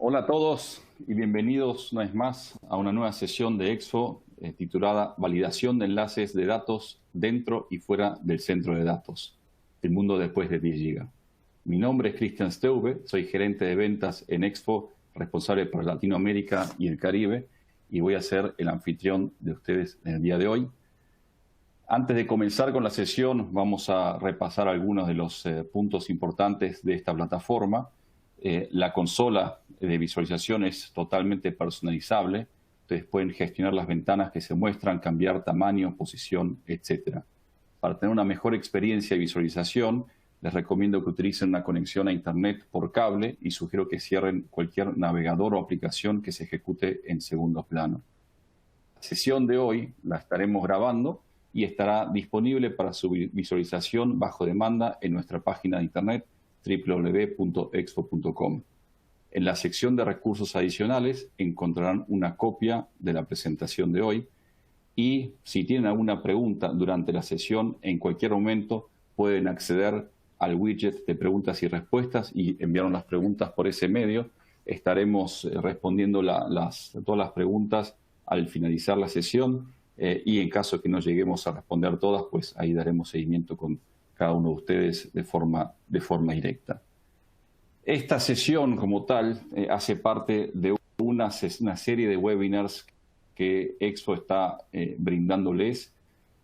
Hola a todos y bienvenidos una vez más a una nueva sesión de Exfo titulada Validación de enlaces de datos dentro y fuera del centro de datos, el mundo después de 10 GB. Mi nombre es Christian Steube, soy gerente de ventas en Exfo, responsable por Latinoamérica y el Caribe, y voy a ser el anfitrión de ustedes en el día de hoy. Antes de comenzar con la sesión, vamos a repasar algunos de los puntos importantes de esta plataforma. La consola de visualización es totalmente personalizable. Ustedes pueden gestionar las ventanas que se muestran, cambiar tamaño, posición, etc. Para tener una mejor experiencia de visualización, les recomiendo que utilicen una conexión a Internet por cable y sugiero que cierren cualquier navegador o aplicación que se ejecute en segundo plano. La sesión de hoy la estaremos grabando y estará disponible para su visualización bajo demanda en nuestra página de Internet www.exfo.com. En la sección de recursos adicionales encontrarán una copia de la presentación de hoy y si tienen alguna pregunta durante la sesión, en cualquier momento pueden acceder al widget de preguntas y respuestas y enviaron las preguntas por ese medio. Estaremos respondiendo todas las preguntas al finalizar la sesión y en caso de que no lleguemos a responder todas, pues ahí daremos seguimiento con cada uno de ustedes de forma directa. Esta sesión como tal hace parte de una serie de webinars que Exfo está brindándoles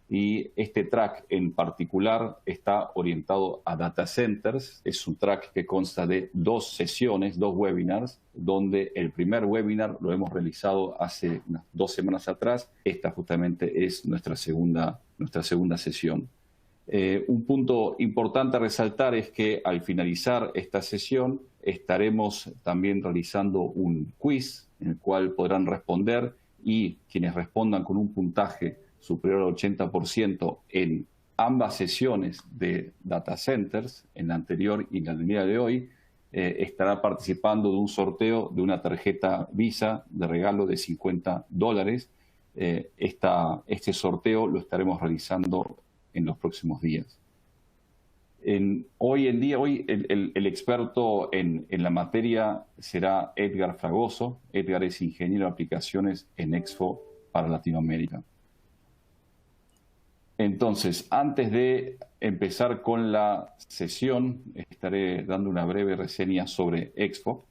y este track en particular está orientado a data centers. Es un track que consta de 2 sesiones, 2 webinars, donde el primer webinar lo hemos realizado hace unas 2 semanas atrás. Esta justamente es nuestra segunda sesión. Un punto importante a resaltar es que al finalizar esta sesión estaremos también realizando un quiz en el cual podrán responder y quienes respondan con un puntaje superior al 80% en ambas sesiones de data centers, en la anterior y en la del día de hoy, estará participando de un sorteo de una tarjeta Visa de regalo de $50. Este sorteo lo estaremos realizando en los próximos días. Hoy el experto en la materia será Edgar Fragoso. Edgar es ingeniero de aplicaciones en Exfo para Latinoamérica. Entonces, antes de empezar con la sesión, estaré dando una breve reseña sobre Exfo.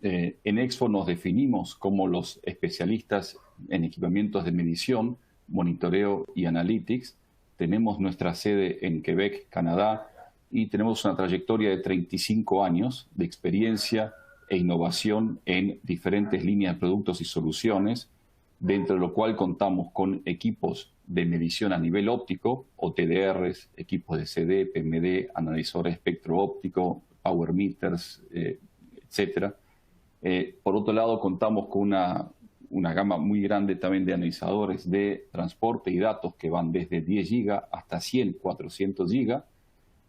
En Exfo nos definimos como los especialistas en equipamientos de medición, monitoreo y analytics. Tenemos nuestra sede en Quebec, Canadá, y tenemos una trayectoria de 35 años de experiencia e innovación en diferentes líneas de productos y soluciones, dentro de lo cual contamos con equipos de medición a nivel óptico, o TDRs, equipos de CD, PMD, analizadores de espectro óptico, power meters, etc. Por otro lado, contamos con una gama muy grande también de analizadores de transporte y datos que van desde 10 GB hasta 100, 400 GB.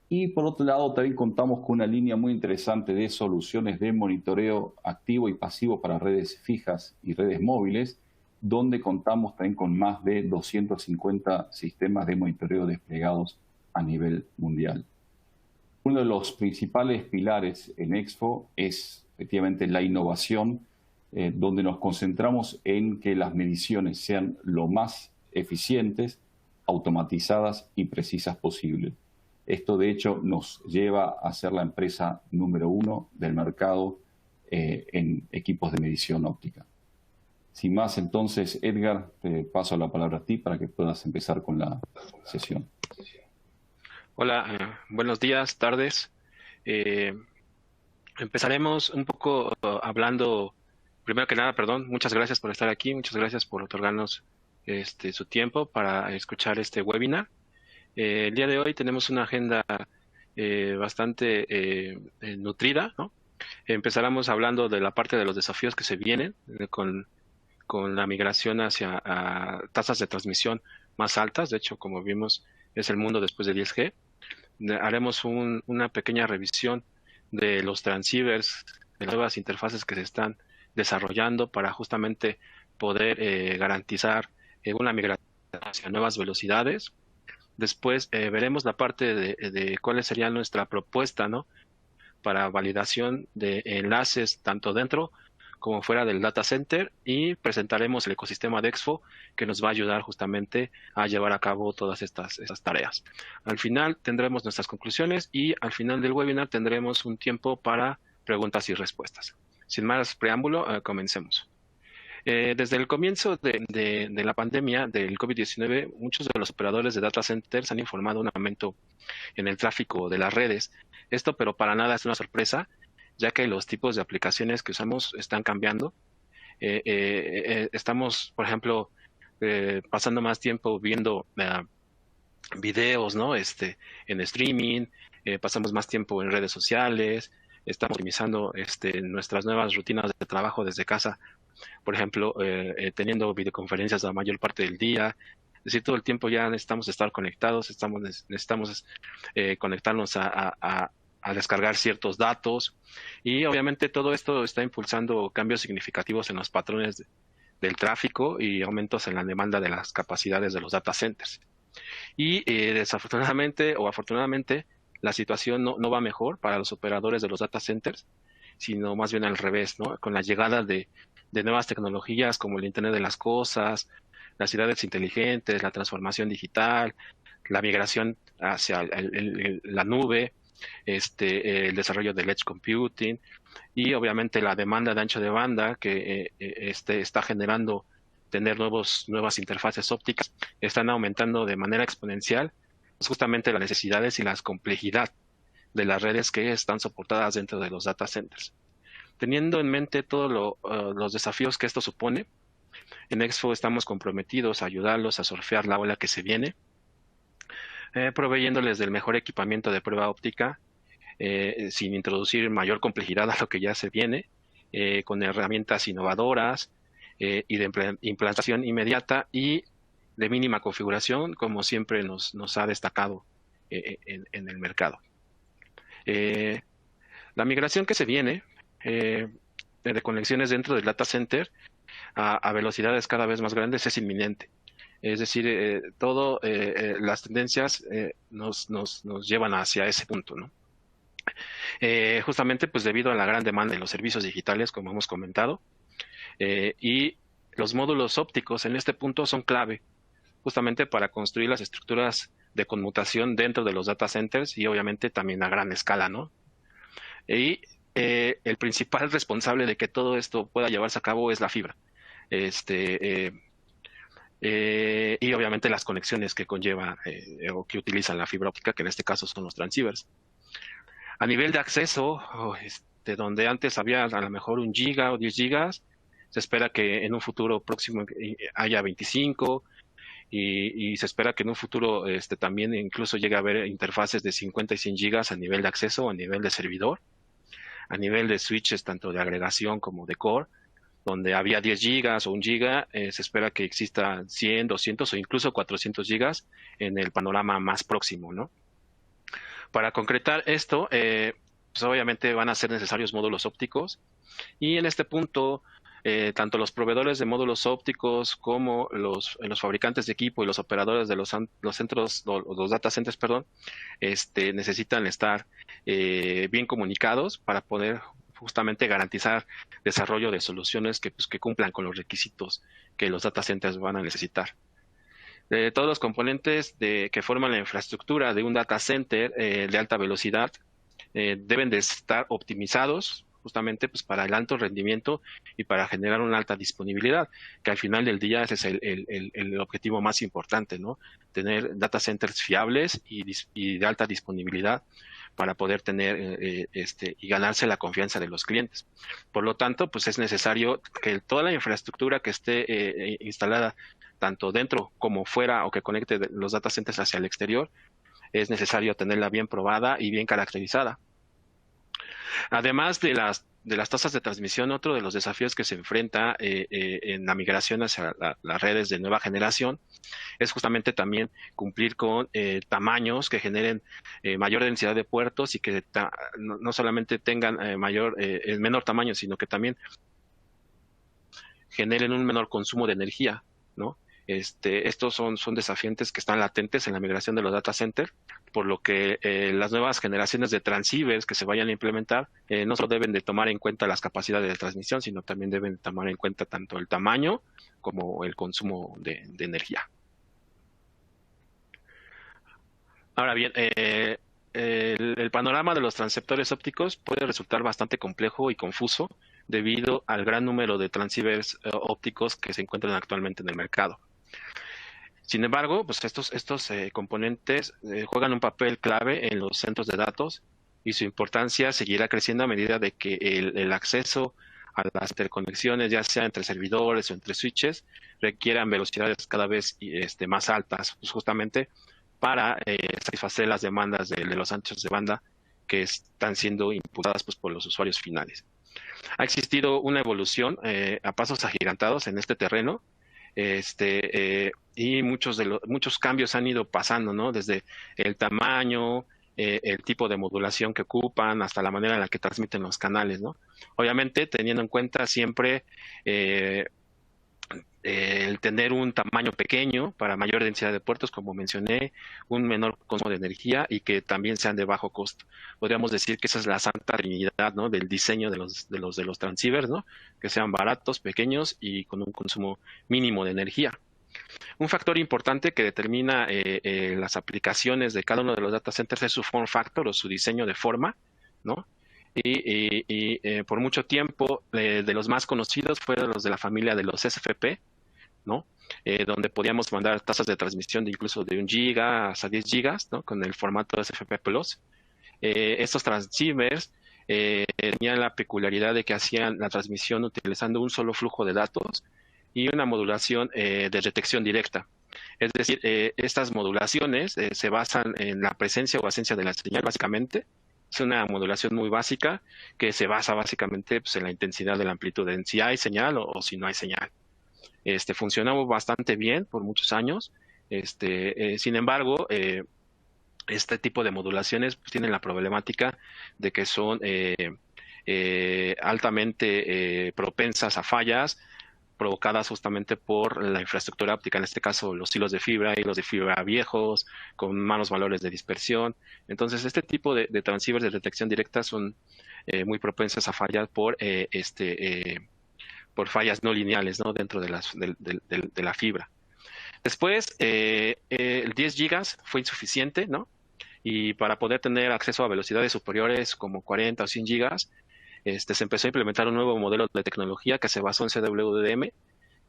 Y por otro lado, también contamos con una línea muy interesante de soluciones de monitoreo activo y pasivo para redes fijas y redes móviles, donde contamos también con más de 250 sistemas de monitoreo desplegados a nivel mundial. Uno de los principales pilares en Exfo es efectivamente la innovación, donde nos concentramos en que las mediciones sean lo más eficientes, automatizadas y precisas posible. Esto, de hecho, nos lleva a ser la empresa número 1 del mercado en equipos de medición óptica. Sin más, entonces, Edgar, te paso la palabra a ti para que puedas empezar con la sesión. Hola, buenos días, tardes. Empezaremos un poco hablando, primero que nada, perdón, muchas gracias por estar aquí, muchas gracias por otorgarnos su tiempo para escuchar este webinar. El día de hoy tenemos una agenda bastante nutrida, ¿no? Empezaremos hablando de la parte de los desafíos que se vienen con la migración hacia tasas de transmisión más altas. De hecho, como vimos, es el mundo después de 10G. Haremos una pequeña revisión de los transceivers, de las nuevas interfaces que se están desarrollando para justamente poder garantizar una migración hacia nuevas velocidades. Después veremos la parte de cuál sería nuestra propuesta, ¿no?, para validación de enlaces tanto dentro como fuera del data center, y presentaremos el ecosistema de Expo que nos va a ayudar justamente a llevar a cabo todas estas tareas. Al final tendremos nuestras conclusiones y al final del webinar tendremos un tiempo para preguntas y respuestas. Sin más preámbulo, comencemos. Desde el comienzo de la pandemia del COVID-19, muchos de los operadores de data centers han informado un aumento en el tráfico de las redes. Esto, pero para nada es una sorpresa, ya que los tipos de aplicaciones que usamos están cambiando. Estamos, por ejemplo, pasando más tiempo viendo videos, ¿no? En streaming, pasamos más tiempo en redes sociales, estamos optimizando nuestras nuevas rutinas de trabajo desde casa, por ejemplo, teniendo videoconferencias la mayor parte del día. Es decir, todo el tiempo ya necesitamos estar conectados, necesitamos conectarnos a descargar ciertos datos, y obviamente todo esto está impulsando cambios significativos en los patrones del tráfico y aumentos en la demanda de las capacidades de los data centers. Y desafortunadamente o afortunadamente, la situación no va mejor para los operadores de los data centers, sino más bien al revés, ¿no? Con la llegada de nuevas tecnologías como el Internet de las Cosas, las ciudades inteligentes, la transformación digital, la migración hacia la nube, el desarrollo del edge computing, y obviamente la demanda de ancho de banda que está generando tener nuevas interfaces ópticas, están aumentando de manera exponencial justamente las necesidades y la complejidad de las redes que están soportadas dentro de los data centers. Teniendo en mente todos los desafíos que esto supone, en Expo estamos comprometidos a ayudarlos a surfear la ola que se viene, proveyéndoles del mejor equipamiento de prueba óptica, sin introducir mayor complejidad a lo que ya se viene, con herramientas innovadoras y de implantación inmediata y de mínima configuración, como siempre nos ha destacado en el mercado. La migración que se viene de conexiones dentro del data center a velocidades cada vez más grandes es inminente. Es decir, las tendencias nos llevan hacia ese punto, ¿no? Justamente pues debido a la gran demanda en los servicios digitales, como hemos comentado, y los módulos ópticos en este punto son clave justamente para construir las estructuras de conmutación dentro de los data centers y obviamente también a gran escala, ¿no? Y el principal responsable de que todo esto pueda llevarse a cabo es la fibra. Y obviamente las conexiones que conlleva o que utilizan la fibra óptica, que en este caso son los transceivers. A nivel de acceso, donde antes había a lo mejor 1 giga o 10 gigas, se espera que en un futuro próximo haya 25, y se espera que en un futuro también incluso llegue a haber interfaces de 50 y 100 gigas a nivel de acceso, a nivel de servidor, a nivel de switches tanto de agregación como de core, donde había 10 gigas o 1 giga, se espera que exista 100, 200 o incluso 400 gigas en el panorama más próximo, ¿no? Para concretar esto, pues obviamente van a ser necesarios módulos ópticos, y en este punto, tanto los proveedores de módulos ópticos como los fabricantes de equipo y los operadores de los data centers, perdón, necesitan estar bien comunicados para poder justamente garantizar desarrollo de soluciones que cumplan con los requisitos que los data centers van a necesitar. Todos los componentes que forman la infraestructura de un data center de alta velocidad deben de estar optimizados justamente pues para el alto rendimiento y para generar una alta disponibilidad, que al final del día ese es el objetivo más importante, ¿no? Tener data centers fiables y de alta disponibilidad para poder tener y ganarse la confianza de los clientes. Por lo tanto, pues es necesario que toda la infraestructura que esté instalada tanto dentro como fuera o que conecte los data centers hacia el exterior, es necesario tenerla bien probada y bien caracterizada. Además de las tasas de transmisión, otro de los desafíos que se enfrenta en la migración hacia las redes de nueva generación es justamente también cumplir con tamaños que generen mayor densidad de puertos y que no solamente tengan menor tamaño, sino que también generen un menor consumo de energía, ¿no? Estos son desafiantes que están latentes en la migración de los data centers, por lo que las nuevas generaciones de transceivers que se vayan a implementar no solo deben de tomar en cuenta las capacidades de transmisión, sino también deben tomar en cuenta tanto el tamaño como el consumo de energía. Ahora bien, el panorama de los transceptores ópticos puede resultar bastante complejo y confuso debido al gran número de transceivers ópticos que se encuentran actualmente en el mercado. Sin embargo, pues estos componentes juegan un papel clave en los centros de datos y su importancia seguirá creciendo a medida de que el acceso a las interconexiones, ya sea entre servidores o entre switches, requieran velocidades cada vez más altas, pues justamente para satisfacer las demandas de los anchos de banda que están siendo impulsadas pues, por los usuarios finales. Ha existido una evolución a pasos agigantados en este terreno, y muchos cambios han ido pasando, ¿no? Desde el tamaño, el tipo de modulación que ocupan, hasta la manera en la que transmiten los canales, ¿no? Obviamente teniendo en cuenta siempre el tener un tamaño pequeño para mayor densidad de puertos, como mencioné, un menor consumo de energía y que también sean de bajo costo. Podríamos decir que esa es la santa trinidad, ¿no? Del diseño de los transceivers, ¿no? Que sean baratos, pequeños y con un consumo mínimo de energía. Un factor importante que determina las aplicaciones de cada uno de los data centers es su form factor o su diseño de forma, ¿no? Y por mucho tiempo de los más conocidos fueron los de la familia de los SFP, ¿no? Donde podíamos mandar tasas de transmisión de incluso de 1 giga hasta 10 gigas, ¿no? Con el formato SFP Plus. Estos transceivers tenían la peculiaridad de que hacían la transmisión utilizando un solo flujo de datos y una modulación de detección directa. Es decir, estas modulaciones se basan en la presencia o ausencia de la señal, básicamente. Es una modulación muy básica que se basa básicamente pues, en la intensidad de la amplitud, en si hay señal o si no hay señal. Funcionaba bastante bien por muchos años. Sin embargo, este tipo de modulaciones pues, tienen la problemática de que son altamente propensas a fallas provocadas justamente por la infraestructura óptica, en este caso los hilos de fibra viejos, con malos valores de dispersión. Entonces, este tipo de transceivers de detección directa son muy propensas a fallar por fallas no lineales, ¿no? Dentro de la fibra. Después, el 10 gigas fue insuficiente, ¿no? Y para poder tener acceso a velocidades superiores como 40 o 100 gigas, se empezó a implementar un nuevo modelo de tecnología que se basó en CWDM,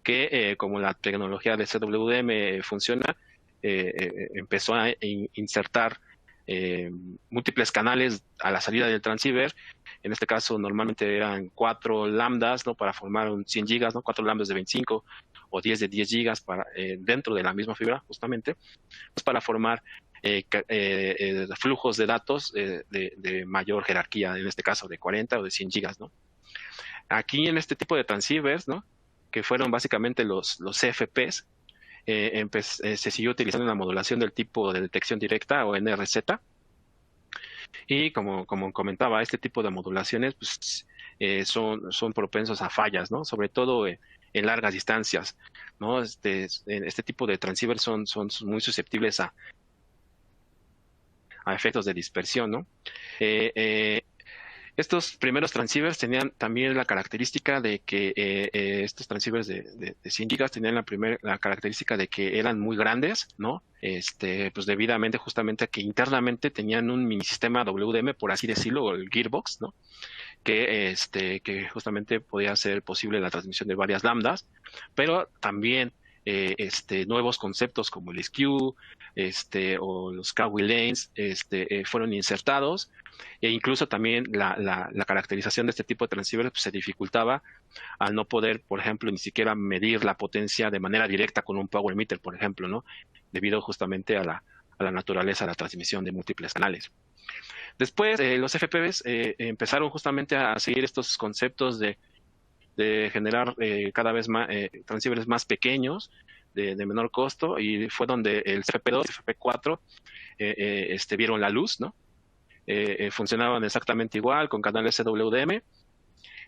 que como la tecnología de CWDM funciona, empezó a insertar múltiples canales a la salida del transceiver. En este caso normalmente eran 4 lambdas, ¿no? Para formar un 100 gigas, ¿no? 4 lambdas de 25 o 10 de 10 gigas para, dentro de la misma fibra justamente, pues para formar flujos de datos de mayor jerarquía, en este caso de 40 o de 100 gigas, ¿no? Aquí en este tipo de transceivers, ¿no? Que fueron básicamente los CFPs, se siguió utilizando la modulación del tipo de detección directa o NRZ, y como comentaba, este tipo de modulaciones pues, son propensos a fallas, ¿no? Sobre todo en largas distancias, ¿no? Este tipo de transceivers son muy susceptibles a efectos de dispersión, ¿no? Estos primeros transceivers tenían también la característica de que estos transceivers de 100 gigas tenían la característica de que eran muy grandes, ¿no? Pues debidamente justamente a que internamente tenían un mini sistema WDM, por así decirlo, o el gearbox, ¿no? Que justamente podía hacer posible la transmisión de varias lambdas, pero también nuevos conceptos como el skew, o los Kawi lanes, fueron insertados, e incluso también la caracterización de este tipo de transceivers pues, se dificultaba al no poder, por ejemplo, ni siquiera medir la potencia de manera directa con un power meter, por ejemplo, ¿no? Debido justamente a la naturaleza de la transmisión de múltiples canales. Después, los FPVs empezaron justamente a seguir estos conceptos de generar cada vez más transceivers más pequeños, de menor costo, y fue donde el CFP2 y CFP4 vieron la luz, ¿no? Funcionaban exactamente igual, con canales CWDM,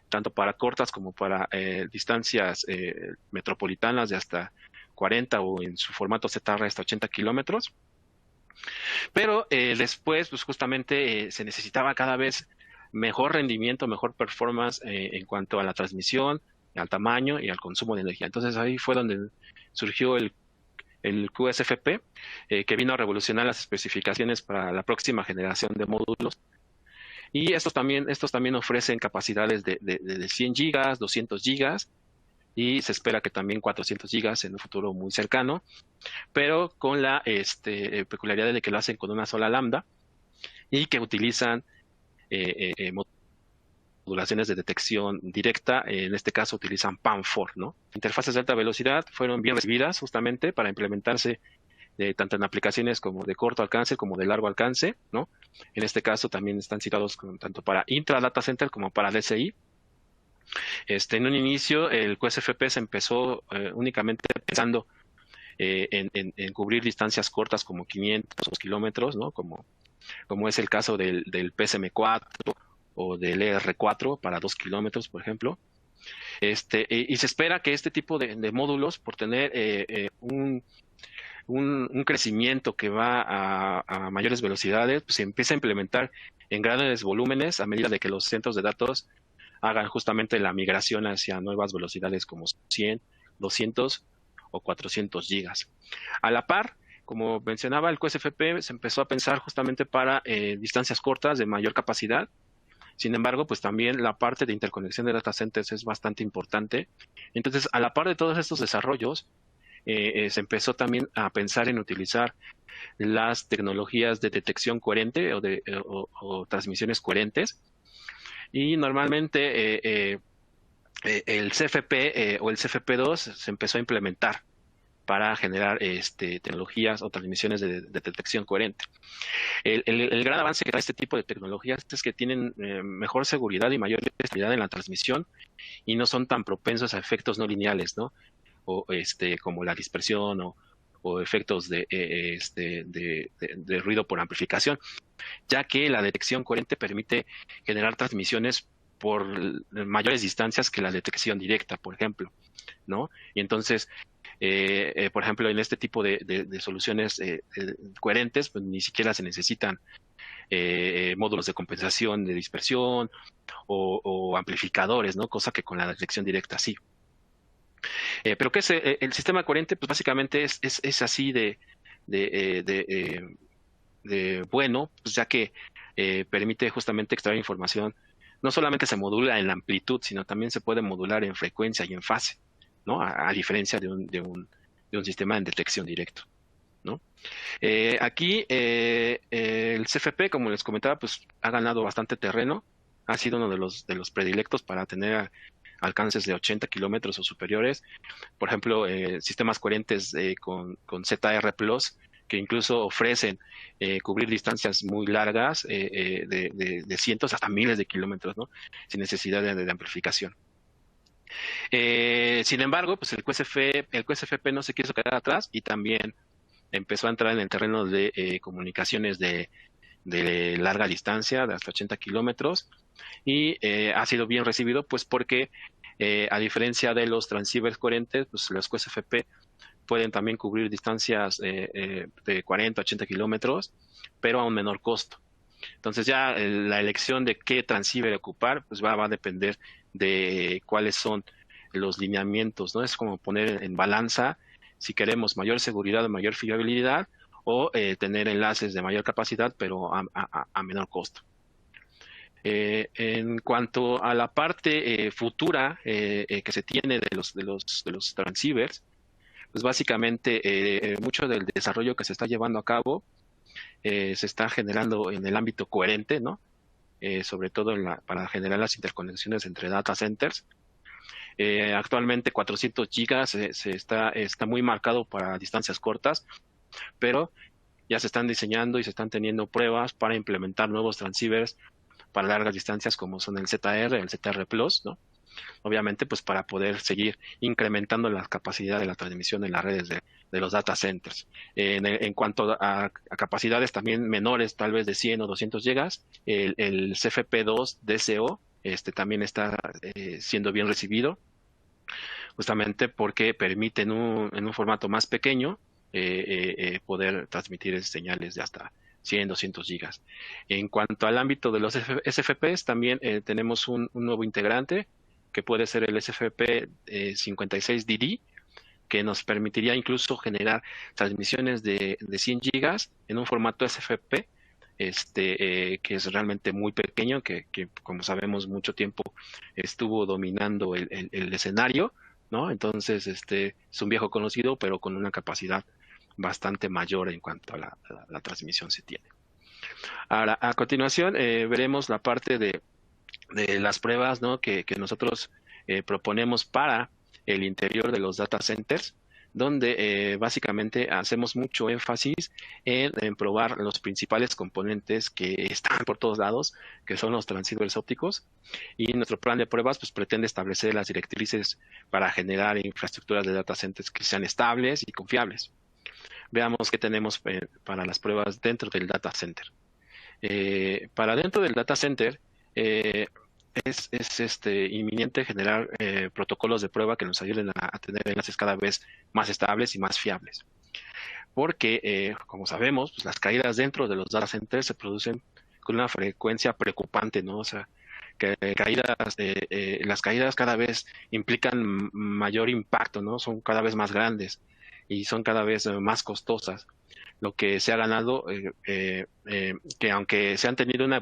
tanto para cortas como para distancias metropolitanas de hasta 40 o en su formato ZR hasta 80 kilómetros. Pero después, pues justamente se necesitaba cada vez mejor rendimiento, mejor performance en cuanto a la transmisión, al tamaño y al consumo de energía. Entonces ahí fue donde surgió el QSFP, que vino a revolucionar las especificaciones para la próxima generación de módulos. Y estos también ofrecen capacidades de 100 gigas, 200 gigas, y se espera que también 400 gigas en un futuro muy cercano, pero con la peculiaridad de que lo hacen con una sola lambda y que utilizan modulaciones de detección directa. En este caso utilizan PAM4, ¿no? Interfaces de alta velocidad fueron bien recibidas justamente para implementarse tanto en aplicaciones como de corto alcance como de largo alcance, ¿no? En este caso también están citados tanto para intra data center como para DCI. En un inicio el QSFP se empezó únicamente pensando en cubrir distancias cortas como 500 kilómetros, ¿no? Como es el caso del PSM4 o del ER4 para 2 kilómetros, por ejemplo. Y se espera que este tipo de módulos, por tener un crecimiento que va a mayores velocidades, pues se empieza a implementar en grandes volúmenes a medida de que los centros de datos hagan justamente la migración hacia nuevas velocidades como 100, 200 o 400 gigas. A la par, como mencionaba, el QSFP se empezó a pensar justamente para distancias cortas de mayor capacidad. Sin embargo, pues también la parte de interconexión de data centers es bastante importante. Entonces, a la par de todos estos desarrollos, se empezó también a pensar en utilizar las tecnologías de detección coherente o transmisiones coherentes. Y normalmente el CFP o el CFP2 se empezó a implementar para generar tecnologías o transmisiones de detección coherente. El gran avance que da este tipo de tecnologías es que tienen mejor seguridad y mayor estabilidad en la transmisión y no son tan propensos a efectos no lineales, ¿no? O como la dispersión o efectos de ruido por amplificación, ya que la detección coherente permite generar transmisiones por mayores distancias que la detección directa, por ejemplo, ¿no? Y entonces, por ejemplo, en este tipo de soluciones coherentes, pues ni siquiera se necesitan módulos de compensación de dispersión o amplificadores, ¿no? Cosa que con la detección directa sí. Pero ¿qué es el sistema coherente? Pues básicamente es así de bueno, pues ya que permite justamente extraer información. No solamente se modula en la amplitud, sino también se puede modular en frecuencia y en fase, ¿no? A diferencia de un sistema de detección directo, ¿no? Aquí el CFP, como les comentaba, pues ha ganado bastante terreno. Ha sido uno de los predilectos para tener alcances de 80 kilómetros o superiores. Por ejemplo, sistemas coherentes con ZR Plus, que incluso ofrecen cubrir distancias muy largas de cientos hasta miles de kilómetros, ¿no? Sin necesidad de amplificación. Sin embargo, pues el QSFP no se quiso quedar atrás y también empezó a entrar en el terreno de comunicaciones de larga distancia, de hasta 80 kilómetros, y ha sido bien recibido, pues porque a diferencia de los transceivers coherentes, pues los QSFP pueden también cubrir distancias de 40 a 80 kilómetros, pero a un menor costo. Entonces ya la elección de qué transceiver ocupar, pues va a depender de cuáles son los lineamientos, ¿no? Es como poner en balanza si queremos mayor seguridad o mayor fiabilidad o tener enlaces de mayor capacidad, pero a menor costo. En cuanto a la parte futura que se tiene de los transceivers, pues básicamente mucho del desarrollo que se está llevando a cabo se está generando en el ámbito coherente, ¿no? Sobre todo para generar las interconexiones entre data centers. Actualmente 400 gigas está muy marcado para distancias cortas, pero ya se están diseñando y se están teniendo pruebas para implementar nuevos transceivers para largas distancias como son el ZR Plus, ¿no? Obviamente, pues para poder seguir incrementando la capacidad de la transmisión en las redes de los data centers. En cuanto a capacidades también menores, tal vez de 100 o 200 gigas, el CFP2 DCO también está siendo bien recibido, justamente porque permiten en un formato más pequeño poder transmitir señales de hasta 100, 200 gigas. En cuanto al ámbito de los SFPs, también tenemos un nuevo integrante que puede ser el SFP 56DD, que nos permitiría incluso generar transmisiones de 100 gigas en un formato SFP, que es realmente muy pequeño, que como sabemos mucho tiempo estuvo dominando el escenario, ¿no? Entonces, es un viejo conocido, pero con una capacidad bastante mayor en cuanto a la transmisión se tiene. Ahora, a continuación, veremos la parte de las pruebas, ¿no? que nosotros proponemos para el interior de los data centers, donde básicamente hacemos mucho énfasis en probar los principales componentes que están por todos lados, que son los transceivers ópticos, y nuestro plan de pruebas pues pretende establecer las directrices para generar infraestructuras de data centers que sean estables y confiables. Veamos qué tenemos para las pruebas dentro del data center. Para dentro del data center, es inminente generar protocolos de prueba que nos ayuden a tener enlaces cada vez más estables y más fiables. Porque, como sabemos, pues las caídas dentro de los data centers se producen con una frecuencia preocupante, ¿no? O sea, las caídas cada vez implican mayor impacto, ¿no? Son cada vez más grandes y son cada vez más costosas, lo que se ha ganado, que aunque se han tenido una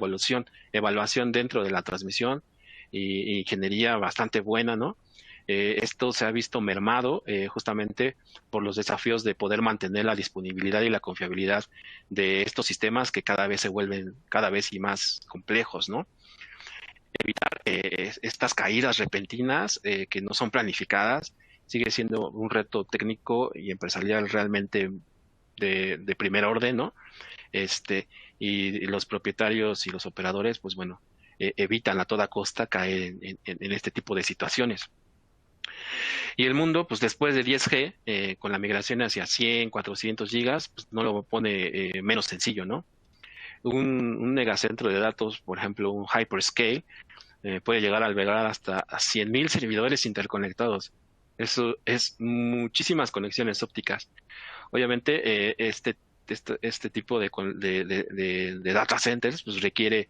evaluación dentro de la transmisión y ingeniería bastante buena, ¿no? Esto se ha visto mermado justamente por los desafíos de poder mantener la disponibilidad y la confiabilidad de estos sistemas que cada vez se vuelven cada vez y más complejos, ¿no? Evitar estas caídas repentinas que no son planificadas sigue siendo un reto técnico y empresarial realmente de primer orden, ¿no? Y los propietarios y los operadores, pues bueno, evitan a toda costa caer en este tipo de situaciones. Y el mundo, pues después de 10G, con la migración hacia 100, 400 gigas, pues no lo pone menos sencillo, ¿no? Un megacentro de datos, por ejemplo, un hyperscale, puede llegar a albergar hasta a 100.000 servidores interconectados. Eso es muchísimas conexiones ópticas. Obviamente, este tipo de data centers pues requiere,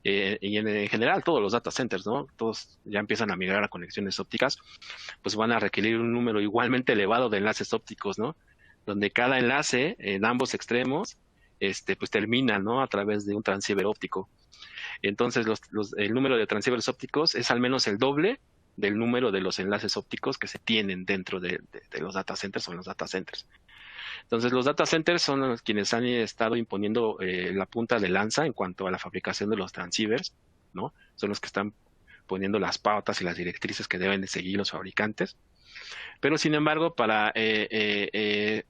y en general todos los data centers, ¿no? Todos ya empiezan a migrar a conexiones ópticas, pues van a requerir un número igualmente elevado de enlaces ópticos, ¿no? Donde cada enlace en ambos extremos, pues termina, ¿no? A través de un transceiver óptico. Entonces, el número de transceivers ópticos es al menos el doble del número de los enlaces ópticos que se tienen dentro de los data centers o en los data centers. Entonces, los data centers son los quienes han estado imponiendo la punta de lanza en cuanto a la fabricación de los transceivers, ¿no? Son los que están poniendo las pautas y las directrices que deben de seguir los fabricantes. Pero, sin embargo,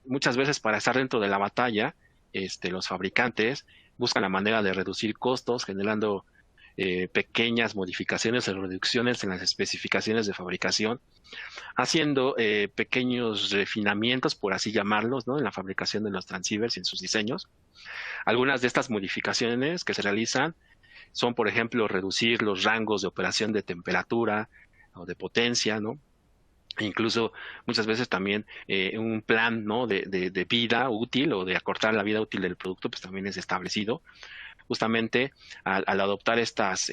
muchas veces para estar dentro de la batalla, los fabricantes buscan la manera de reducir costos, generando pequeñas modificaciones o reducciones en las especificaciones de fabricación, haciendo pequeños refinamientos, por así llamarlos, ¿no? En la fabricación de los transceivers y en sus diseños. Algunas de estas modificaciones que se realizan son, por ejemplo, reducir los rangos de operación de temperatura o de potencia, ¿no? E incluso muchas veces también un plan, ¿no? de vida útil o de acortar la vida útil del producto, pues también es establecido. Justamente al adoptar estas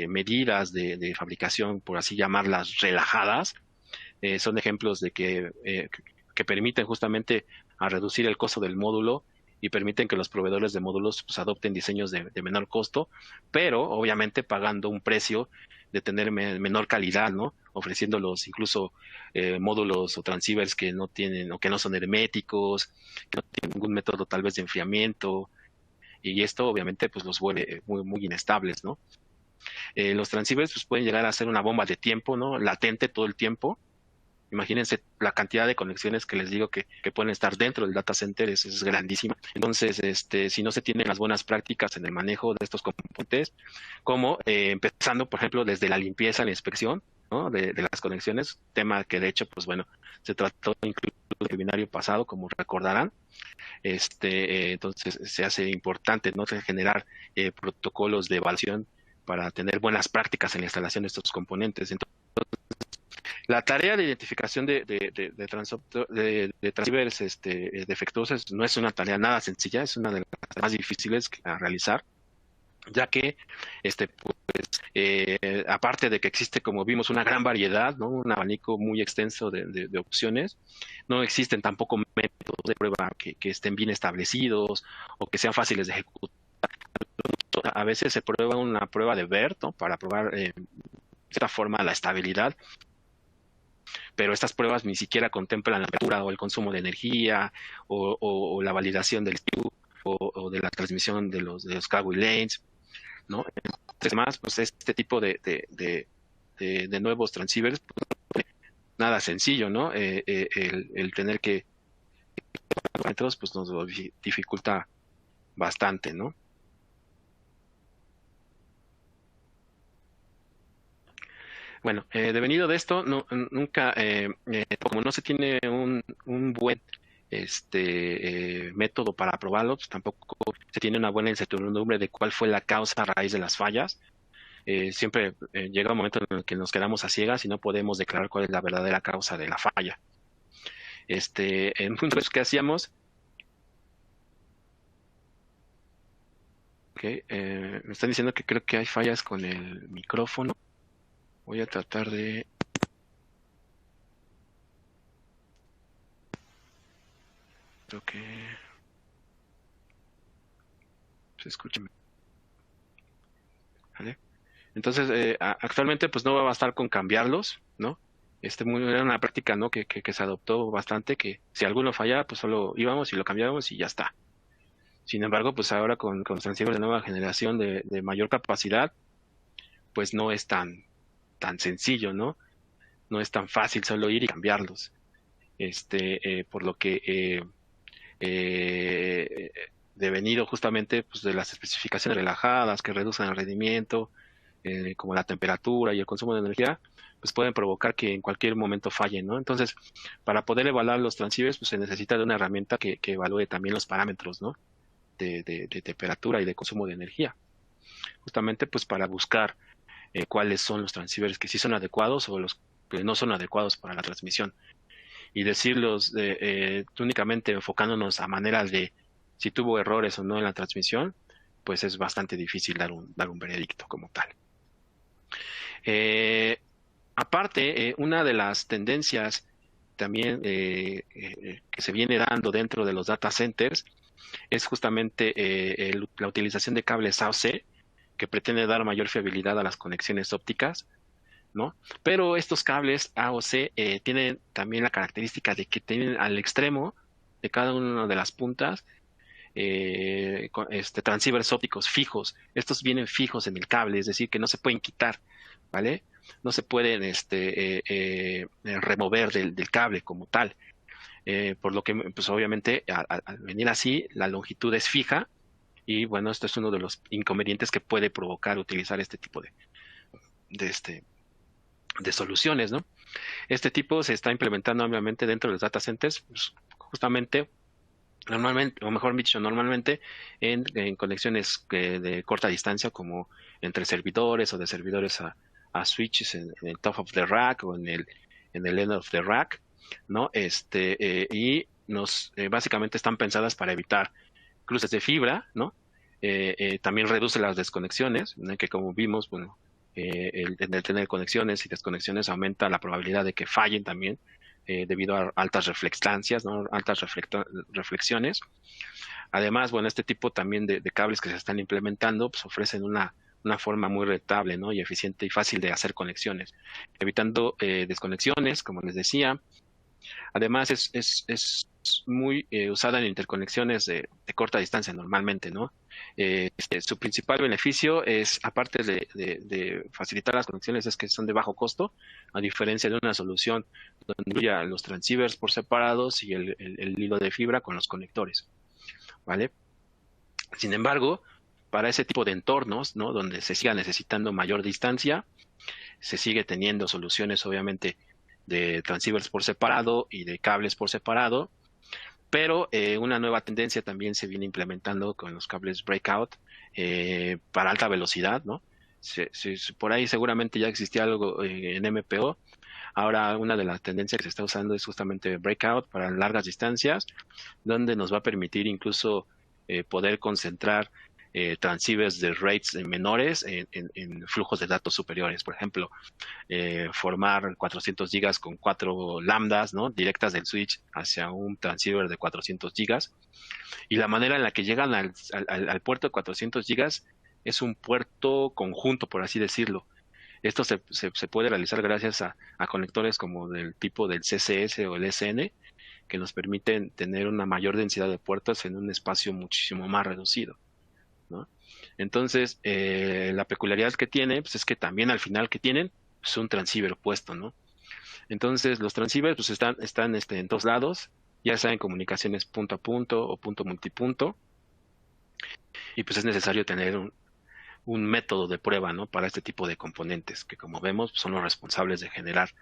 medidas de fabricación, por así llamarlas, relajadas, son ejemplos de que permiten justamente a reducir el costo del módulo y permiten que los proveedores de módulos pues, adopten diseños de menor costo, pero obviamente pagando un precio de tener menor calidad, ¿no? Ofreciéndolos incluso módulos o transceivers que no tienen o que no son herméticos, que no tienen ningún método tal vez de enfriamiento, y esto obviamente pues los vuelve muy, muy inestables, ¿no? Los transceivers pues pueden llegar a ser una bomba de tiempo, ¿no? Latente todo el tiempo. Imagínense la cantidad de conexiones que les digo que pueden estar dentro del data center, es grandísima. Entonces, si no se tienen las buenas prácticas en el manejo de estos componentes, como empezando, por ejemplo, desde la limpieza, la inspección, ¿no? de las conexiones, tema que de hecho, pues bueno, se trató incluso en el webinario pasado, como recordarán. Entonces, se hace importante, ¿no? Generar protocolos de evaluación para tener buenas prácticas en la instalación de estos componentes. Entonces, La tarea de identificación de transceivers defectuosos no es una tarea nada sencilla, es una de las más difíciles a realizar, ya que aparte de que existe, como vimos, una gran variedad, ¿no? Un abanico muy extenso de opciones, no existen tampoco métodos de prueba que estén bien establecidos o que sean fáciles de ejecutar. A veces se prueba una prueba de BERT, ¿no? Para probar de cierta forma la estabilidad, pero estas pruebas ni siquiera contemplan la temperatura o el consumo de energía o la validación del o de la transmisión de los Kaggle lanes, ¿no? Entonces, más, pues este tipo de nuevos transceivers, pues, nada sencillo, ¿no? El tener que parámetros, pues nos lo dificulta bastante, ¿no? Bueno, devenido de esto, nunca, como no se tiene un buen método para probarlo, pues tampoco se tiene una buena incertidumbre de cuál fue la causa a raíz de las fallas. Siempre llega un momento en el que nos quedamos a ciegas y no podemos declarar cuál es la verdadera causa de la falla. En muchos que hacíamos, me están diciendo que creo que hay fallas con el micrófono. Voy a tratar de... Creo que... se escucha. ¿Vale? Entonces, actualmente pues no va a bastar con cambiarlos, ¿no? Era una práctica, ¿no? Que se adoptó bastante, que si alguno fallaba, pues solo íbamos y lo cambiábamos y ya está. Sin embargo, pues ahora con transceivers de nueva generación de mayor capacidad, pues no es tan sencillo, ¿no? No es tan fácil solo ir y cambiarlos. Por lo que devenido justamente pues, de las especificaciones relajadas que reducen el rendimiento, como la temperatura y el consumo de energía, pues pueden provocar que en cualquier momento fallen, ¿no? Entonces, para poder evaluar los transceivers, pues se necesita de una herramienta que evalúe también los parámetros, ¿no? De temperatura y de consumo de energía. Justamente, pues para buscar cuáles son los transceivers que sí son adecuados o los que no son adecuados para la transmisión. Y decirlos únicamente enfocándonos a maneras de si tuvo errores o no en la transmisión, pues es bastante difícil dar un veredicto como tal. Aparte, una de las tendencias también que se viene dando dentro de los data centers es justamente la utilización de cables AOC, que pretende dar mayor fiabilidad a las conexiones ópticas, ¿no? Pero estos cables AOC tienen también la característica de que tienen al extremo de cada una de las puntas transceivers ópticos fijos. Estos vienen fijos en el cable, es decir, que no se pueden quitar, ¿vale? No se pueden remover del cable como tal. Por lo que, pues obviamente, al venir así, la longitud es fija y, bueno, esto es uno de los inconvenientes que puede provocar utilizar este tipo de, de soluciones, ¿no? Este tipo se está implementando ampliamente dentro de los data centers, pues, justamente normalmente, o mejor dicho, normalmente en conexiones de corta distancia, como entre servidores o de servidores a switches en el top of the rack o en el end of the rack, ¿no? Y básicamente están pensadas para evitar cruces de fibra, ¿no? También reduce las desconexiones, ¿no? Que como vimos, bueno, el tener conexiones y desconexiones aumenta la probabilidad de que fallen también debido a altas reflectancias, ¿no? Altas reflexiones. Además, bueno, este tipo también de cables que se están implementando pues ofrecen una forma muy rentable, ¿no? Y eficiente y fácil de hacer conexiones, evitando desconexiones, como les decía. Además, es muy usada en interconexiones de corta distancia normalmente, ¿no? Su principal beneficio es, aparte de facilitar las conexiones, es que son de bajo costo, a diferencia de una solución donde incluya los transceivers por separados y el hilo de fibra con los conectores, ¿vale? Sin embargo, para ese tipo de entornos, ¿no? Donde se siga necesitando mayor distancia, se sigue teniendo soluciones, obviamente, de transceivers por separado y de cables por separado, pero una nueva tendencia también se viene implementando con los cables breakout para alta velocidad, ¿no? Por ahí seguramente ya existía algo en MPO. Ahora una de las tendencias que se está usando es justamente breakout para largas distancias, donde nos va a permitir incluso poder concentrar transceivers de rates menores en flujos de datos superiores. Por ejemplo, formar 400 gigas con 4 lambdas, ¿no? Directas del switch hacia un transceiver de 400 gigas. Y la manera en la que llegan al puerto de 400 gigas es un puerto conjunto, por así decirlo. Esto se puede realizar gracias a conectores como del tipo del CCS o el SN, que nos permiten tener una mayor densidad de puertos en un espacio muchísimo más reducido, ¿no? Entonces, la peculiaridad que tiene, pues, es que también al final que tienen, pues, un transceiver puesto, ¿no? Entonces, los transceivers pues, están en todos lados, ya sea en comunicaciones punto a punto o punto multipunto, y pues es necesario tener un método de prueba, ¿no? Para este tipo de componentes, que como vemos son los responsables de generar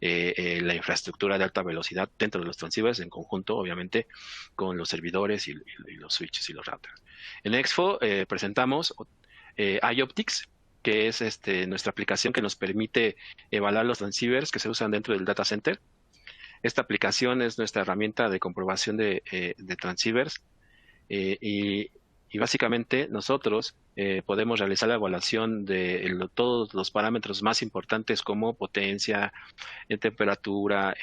la infraestructura de alta velocidad dentro de los transceivers en conjunto, obviamente, con los servidores y los switches y los routers. En Expo presentamos iOptics, que es nuestra aplicación que nos permite evaluar los transceivers que se usan dentro del data center. Esta aplicación es nuestra herramienta de comprobación de transceivers y básicamente nosotros podemos realizar la evaluación de todos los parámetros más importantes como potencia, temperatura,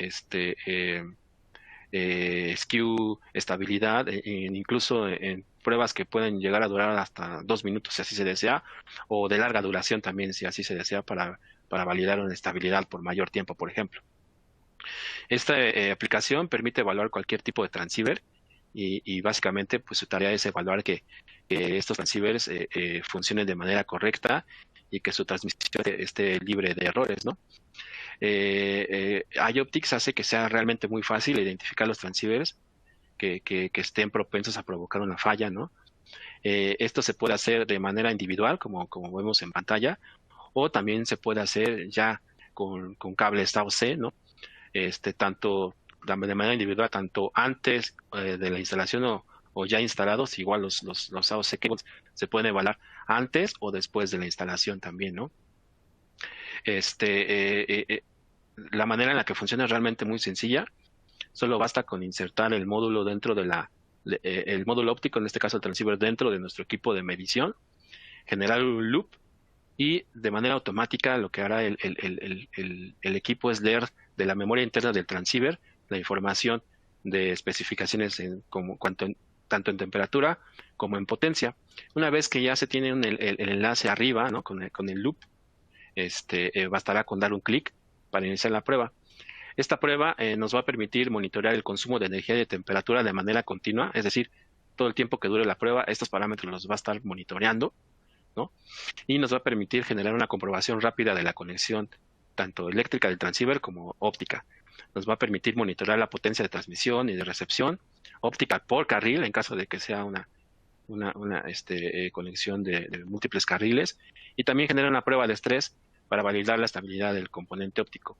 skew, estabilidad, incluso en pruebas que pueden llegar a durar hasta 2 minutos si así se desea, o de larga duración también si así se desea para validar una estabilidad por mayor tiempo, por ejemplo. Esta aplicación permite evaluar cualquier tipo de transceiver y básicamente pues su tarea es evaluar que estos transceivers funcionen de manera correcta y que su transmisión esté libre de errores, ¿no? iOptics hace que sea realmente muy fácil identificar los transceivers que estén propensos a provocar una falla, ¿no? Esto se puede hacer de manera individual, como vemos en pantalla, o también se puede hacer ya con cables AOC, ¿no? Tanto de manera individual, tanto antes de la instalación o ya instalados, igual los AOC cables se pueden evaluar antes o después de la instalación también, ¿no? La manera en la que funciona es realmente muy sencilla. Solo basta con insertar el módulo dentro de el módulo óptico, en este caso el transceiver, dentro de nuestro equipo de medición, generar un loop y de manera automática lo que hará el equipo es leer de la memoria interna del transceiver la información de especificaciones tanto en temperatura como en potencia. Una vez que ya se tiene el enlace arriba, ¿no? con el loop, bastará con dar un clic para iniciar la prueba. Esta prueba nos va a permitir monitorear el consumo de energía y de temperatura de manera continua, es decir, todo el tiempo que dure la prueba, estos parámetros los va a estar monitoreando, ¿no? Y nos va a permitir generar una comprobación rápida de la conexión tanto eléctrica del transceiver como óptica. Nos va a permitir monitorear la potencia de transmisión y de recepción, óptica por carril en caso de que sea una conexión de múltiples carriles, y también genera una prueba de estrés para validar la estabilidad del componente óptico.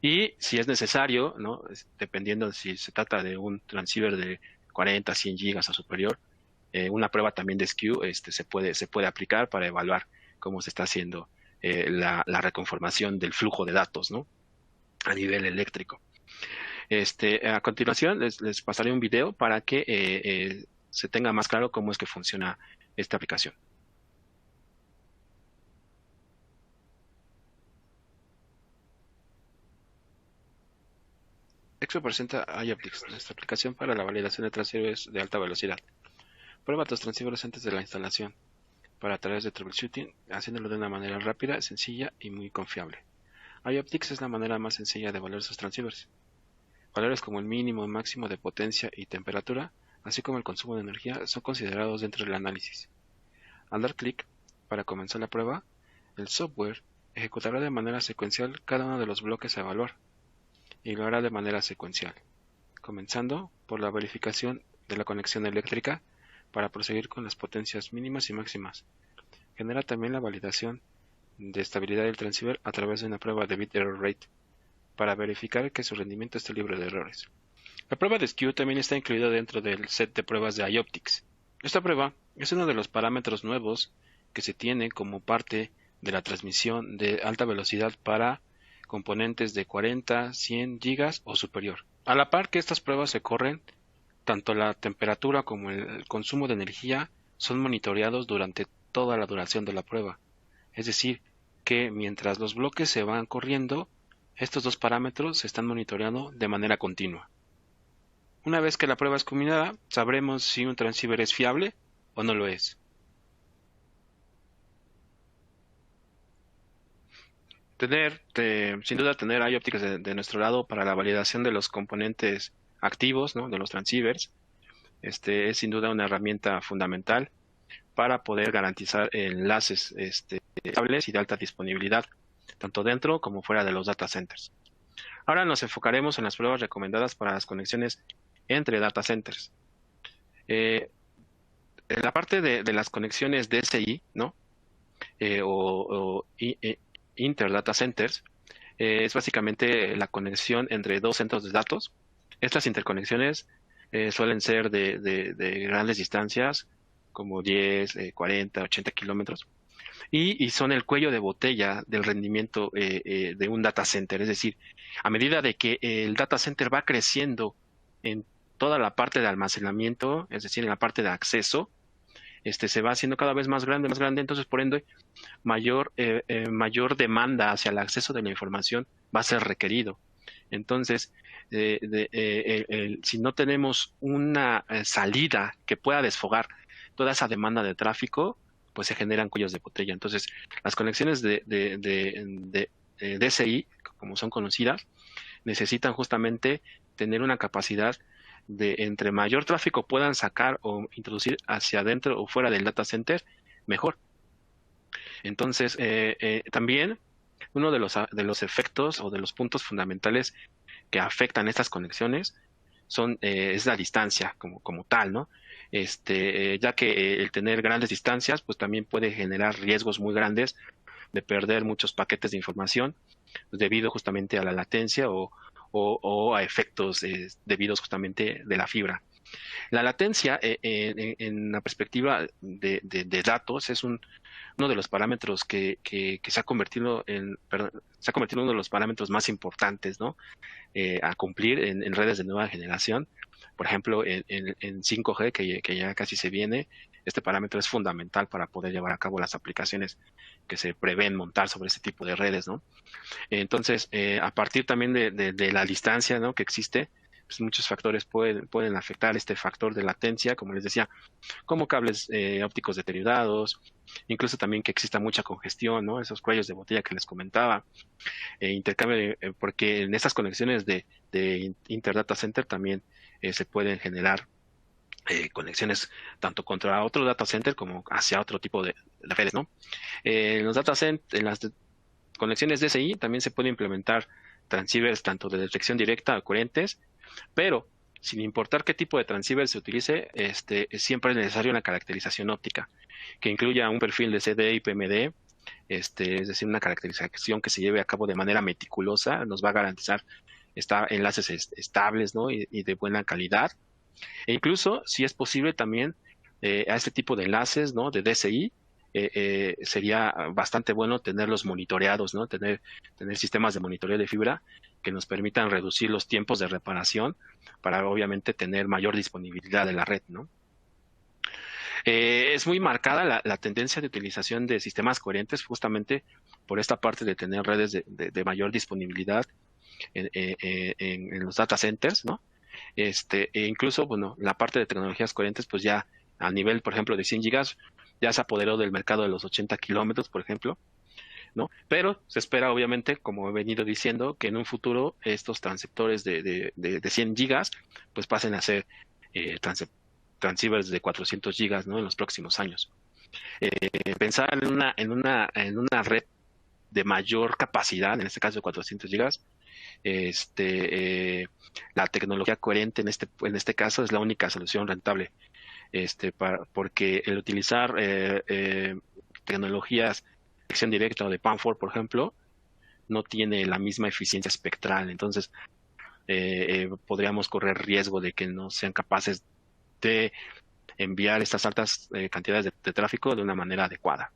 Y si es necesario, ¿no? Dependiendo si se trata de un transceiver de 40, 100 gigas o superior, una prueba también de skew se puede aplicar para evaluar cómo se está haciendo la reconformación del flujo de datos, ¿no? A nivel eléctrico. A continuación les pasaré un video para que se tenga más claro cómo es que funciona esta aplicación. Expo presenta iOptics, nuestra aplicación para la validación de transceivers de alta velocidad. Prueba tus transceivers antes de la instalación, para tareas de troubleshooting, haciéndolo de una manera rápida, sencilla y muy confiable. iOptics es la manera más sencilla de evaluar sus transceivers. Valores como el mínimo y máximo de potencia y temperatura, así como el consumo de energía, son considerados dentro del análisis. Al dar clic para comenzar la prueba, el software ejecutará de manera secuencial cada uno de los bloques a evaluar, y lo hará de manera secuencial, comenzando por la verificación de la conexión eléctrica para proseguir con las potencias mínimas y máximas. Genera también la validación de estabilidad del transceiver a través de una prueba de bit error rate para verificar que su rendimiento esté libre de errores. La prueba de skew también está incluida dentro del set de pruebas de iOptics. Esta prueba es uno de los parámetros nuevos que se tiene como parte de la transmisión de alta velocidad para componentes de 40, 100 gigas o superior. A la par que estas pruebas se corren, tanto la temperatura como el consumo de energía son monitoreados durante toda la duración de la prueba. Es decir, que mientras los bloques se van corriendo, estos dos parámetros se están monitoreando de manera continua. Una vez que la prueba es culminada, sabremos si un transceiver es fiable o no lo es. Sin duda, tener eye ópticas de nuestro lado para la validación de los componentes activos, ¿no?, de los transceivers, es sin duda una herramienta fundamental para poder garantizar enlaces estables y de alta disponibilidad, tanto dentro como fuera de los data centers. Ahora nos enfocaremos en las pruebas recomendadas para las conexiones entre data centers. En la parte de las conexiones DSI, ¿no?, Interdata Centers, es básicamente la conexión entre dos centros de datos. Estas interconexiones suelen ser de grandes distancias, como 10, 40, 80 kilómetros, y son el cuello de botella del rendimiento de un data center. Es decir, a medida de que el data center va creciendo en toda la parte de almacenamiento, es decir, en la parte de acceso, se va haciendo cada vez más grande, entonces por ende mayor demanda hacia el acceso de la información va a ser requerido. Entonces, si no tenemos una salida que pueda desfogar toda esa demanda de tráfico, pues se generan cuellos de botella. Entonces, las conexiones de DSI, como son conocidas, necesitan justamente tener una capacidad de entre mayor tráfico puedan sacar o introducir hacia adentro o fuera del data center, mejor. Entonces, también uno de los efectos o de los puntos fundamentales que afectan estas conexiones es la distancia como tal, ¿no? Ya que el tener grandes distancias, pues también puede generar riesgos muy grandes de perder muchos paquetes de información debido justamente a la latencia o a efectos debidos justamente de la fibra. La latencia, en la perspectiva de datos, es uno de los parámetros que se ha convertido en uno de los parámetros más importantes, ¿no?, a cumplir en redes de nueva generación. Por ejemplo, en 5G, que ya casi se viene, este parámetro es fundamental para poder llevar a cabo las aplicaciones que se prevén montar sobre este tipo de redes, ¿no? Entonces, a partir también de la distancia, ¿no?, que existe, pues muchos factores pueden afectar este factor de latencia, como les decía, como cables ópticos deteriorados, incluso también que exista mucha congestión, ¿no?, esos cuellos de botella que les comentaba, intercambio, porque en estas conexiones de Interdata Center también se pueden generar conexiones tanto contra otro data center como hacia otro tipo de redes, ¿no? En los data centers, en las conexiones DSI también se puede implementar transceivers tanto de detección directa o coherentes, pero sin importar qué tipo de transceiver se utilice, siempre es necesaria una caracterización óptica que incluya un perfil de CD y PMD, es decir, una caracterización que se lleve a cabo de manera meticulosa, nos va a garantizar enlaces estables, ¿no?, y de buena calidad. E incluso, si es posible también, a este tipo de enlaces, ¿no?, de DSI, sería bastante bueno tenerlos monitoreados, ¿no?, tener sistemas de monitoreo de fibra que nos permitan reducir los tiempos de reparación para obviamente tener mayor disponibilidad de la red, ¿no? Es muy marcada la tendencia de utilización de sistemas coherentes justamente por esta parte de tener redes de mayor disponibilidad en los data centers, ¿no? E incluso, bueno, la parte de tecnologías coherentes, pues ya a nivel, por ejemplo, de 100 gigas, ya se apoderó del mercado de los 80 kilómetros, por ejemplo, ¿no? Pero se espera, obviamente, como he venido diciendo, que en un futuro estos transceptores de 100 gigas, pues pasen a ser transceivers de 400 gigas, ¿no?, en los próximos años. Pensar en una red de mayor capacidad, en este caso de 400 gigas, la tecnología coherente en este caso es la única solución rentable, porque el utilizar tecnologías de acción directa o de PAM4, por ejemplo, no tiene la misma eficiencia espectral. Entonces, podríamos correr riesgo de que no sean capaces de enviar estas altas cantidades de tráfico de una manera adecuada.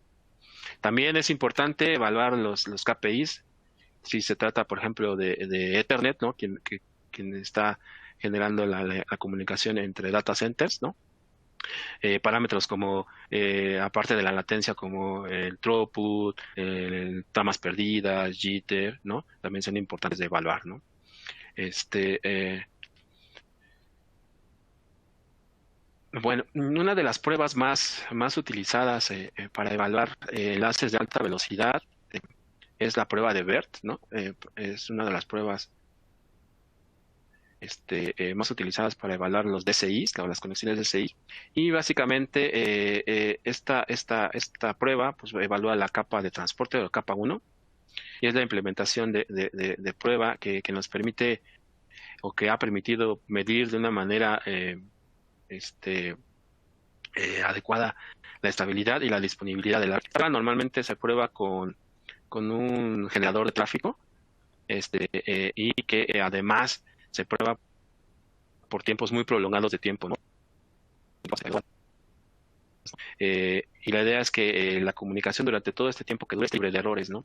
También es importante evaluar los KPIs si se trata, por ejemplo, de Ethernet, ¿no? Quien está generando la comunicación entre data centers, ¿no? Parámetros como, aparte de la latencia, como el throughput, el tramas perdidas, jitter, ¿no? También son importantes de evaluar, ¿no? Este, bueno, una de las pruebas más utilizadas para evaluar enlaces de alta velocidad es la prueba de BERT, ¿no? Es una de las pruebas más utilizadas para evaluar los DCIs, las conexiones DCI. Y básicamente esta prueba pues, evalúa la capa de transporte o la capa 1 y es la implementación de prueba que nos permite o que ha permitido medir de una manera adecuada la estabilidad y la disponibilidad de la red. Normalmente se prueba con un generador de tráfico y que además se prueba por tiempos muy prolongados de tiempo, ¿no? Y la idea es que la comunicación durante todo este tiempo que dure es libre de errores, ¿no?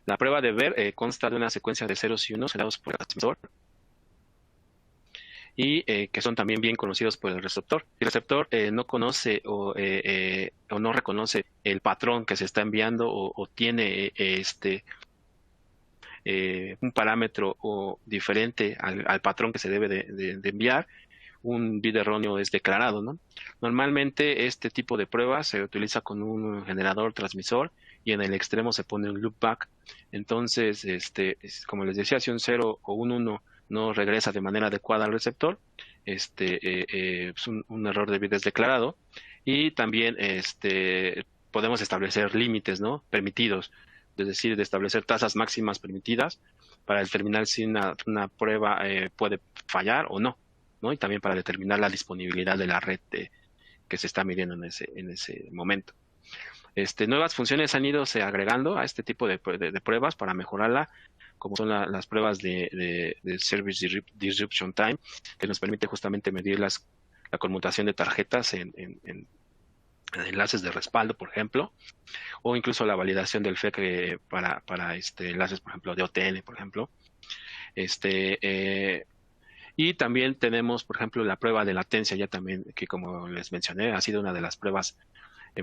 La prueba de ver consta de una secuencia de ceros y unos generados por el transmisor y que son también bien conocidos por el receptor. Si el receptor no conoce o no reconoce el patrón que se está enviando o tiene un parámetro diferente al patrón que se debe de enviar, un bit erróneo es declarado, ¿no? Normalmente este tipo de pruebas se utiliza con un generador transmisor y en el extremo se pone un loopback. Entonces, como les decía, si un 0 o un 1 no regresa de manera adecuada al receptor, es un error de bit es declarado. Y también podemos establecer límites, ¿no? Permitidos, es decir, de establecer tasas máximas permitidas para determinar si una prueba puede fallar o no, ¿no? Y también para determinar la disponibilidad de la red que se está midiendo en ese momento. Nuevas funciones han ido agregando a este tipo de pruebas para mejorarla, como son las pruebas de Service Disruption Time, que nos permite justamente medir la conmutación de tarjetas en enlaces de respaldo, por ejemplo, o incluso la validación del FEC para enlaces, por ejemplo, de OTN, por ejemplo. Y también tenemos, por ejemplo, la prueba de latencia, ya también, que como les mencioné, ha sido una de las pruebas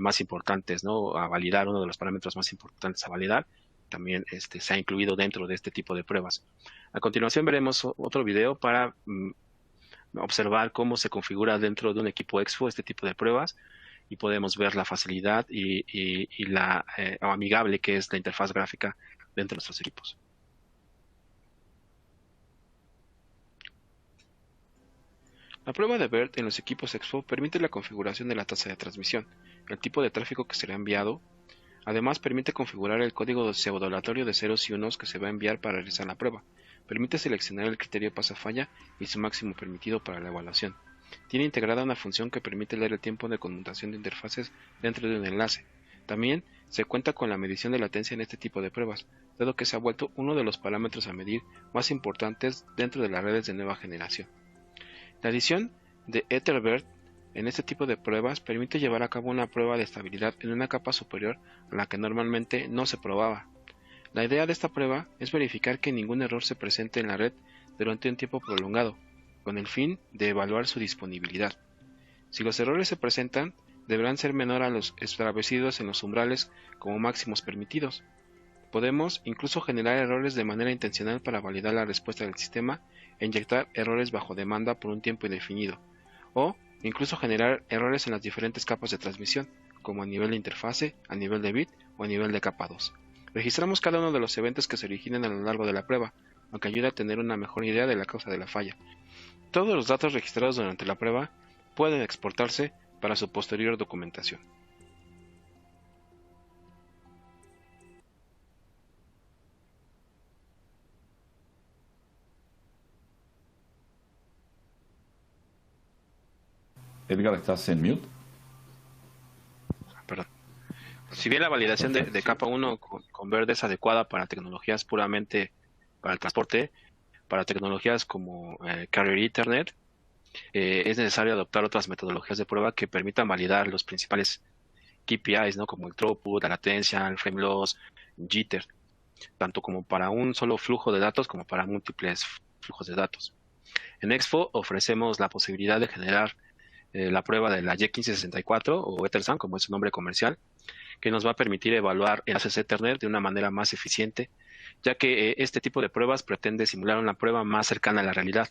más importantes, ¿no? A validar, uno de los parámetros más importantes a validar. También se ha incluido dentro de este tipo de pruebas. A continuación veremos otro video para observar cómo se configura dentro de un equipo Expo este tipo de pruebas y podemos ver la facilidad y la amigable que es la interfaz gráfica dentro de nuestros equipos. La prueba de BERT en los equipos Expo permite la configuración de la tasa de transmisión, el tipo de tráfico que será enviado. Además, permite configurar el código pseudo-aleatorio de ceros y unos que se va a enviar para realizar la prueba. Permite seleccionar el criterio pasa-falla y su máximo permitido para la evaluación. Tiene integrada una función que permite leer el tiempo de conmutación de interfaces dentro de un enlace. También se cuenta con la medición de latencia en este tipo de pruebas, dado que se ha vuelto uno de los parámetros a medir más importantes dentro de las redes de nueva generación. La adición de Ethernet en este tipo de pruebas permite llevar a cabo una prueba de estabilidad en una capa superior a la que normalmente no se probaba. La idea de esta prueba es verificar que ningún error se presente en la red durante un tiempo prolongado, con el fin de evaluar su disponibilidad. Si los errores se presentan, deberán ser menor a los establecidos en los umbrales como máximos permitidos. Podemos incluso generar errores de manera intencional para validar la respuesta del sistema e inyectar errores bajo demanda por un tiempo indefinido, o incluso generar errores en las diferentes capas de transmisión, como a nivel de interfase, a nivel de bit o a nivel de capa 2. Registramos cada uno de los eventos que se originen a lo largo de la prueba, lo que ayuda a tener una mejor idea de la causa de la falla. Todos los datos registrados durante la prueba pueden exportarse para su posterior documentación. Edgar, ¿estás en mute? Perdón. Si bien la validación de capa 1 con BERT es adecuada para tecnologías puramente para el transporte, para tecnologías como Carrier Ethernet, es necesario adoptar otras metodologías de prueba que permitan validar los principales KPIs, ¿no? Como el throughput, la latencia, el frame loss, jitter. tanto como para un solo flujo de datos como para múltiples flujos de datos. En Expo ofrecemos la posibilidad de generar la prueba de la Y1564 o Ethersam, como es su nombre comercial, que nos va a permitir evaluar enlaces Ethernet de una manera más eficiente, ya que este tipo de pruebas pretende simular una prueba más cercana a la realidad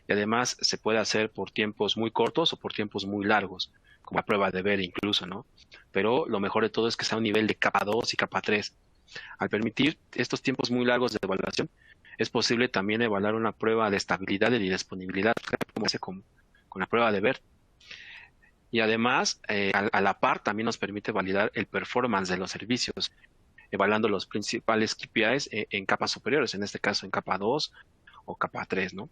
y además se puede hacer por tiempos muy cortos o por tiempos muy largos, como la prueba de ver incluso, ¿no? Pero lo mejor de todo es que está a un nivel de capa 2 y capa 3. Al permitir estos tiempos muy largos de evaluación, es posible también evaluar una prueba de estabilidad y disponibilidad, como se hace con la prueba de ver. Y además, a la par, también nos permite validar el performance de los servicios, evaluando los principales KPIs en capas superiores, en este caso en capa 2 o capa 3, ¿no?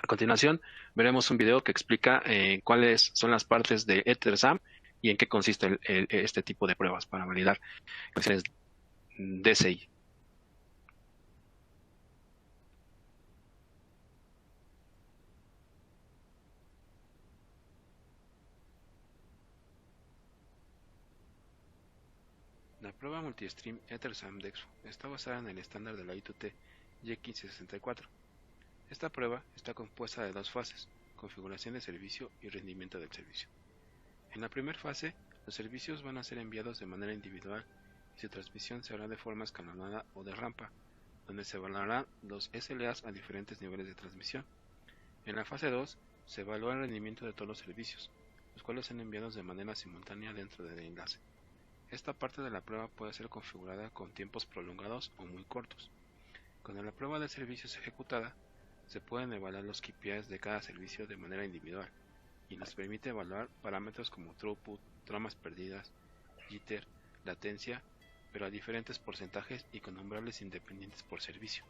A continuación, veremos un video que explica cuáles son las partes de Ethersam y en qué consiste este tipo de pruebas para validar conexiones DCI. La prueba multistream Ethersam de Expo está basada en el estándar de la I2T Y1564. Esta prueba está compuesta de dos fases: configuración de servicio y rendimiento del servicio. En la primera fase, los servicios van a ser enviados de manera individual y su transmisión se hará de forma escalonada o de rampa, donde se evaluarán los SLAs a diferentes niveles de transmisión. En la fase 2, se evalúa el rendimiento de todos los servicios, los cuales son enviados de manera simultánea dentro del enlace. Esta parte de la prueba puede ser configurada con tiempos prolongados o muy cortos. Cuando la prueba de servicio es ejecutada, se pueden evaluar los KPIs de cada servicio de manera individual y nos permite evaluar parámetros como throughput, tramas perdidas, jitter, latencia, pero a diferentes porcentajes y con umbrales independientes por servicio.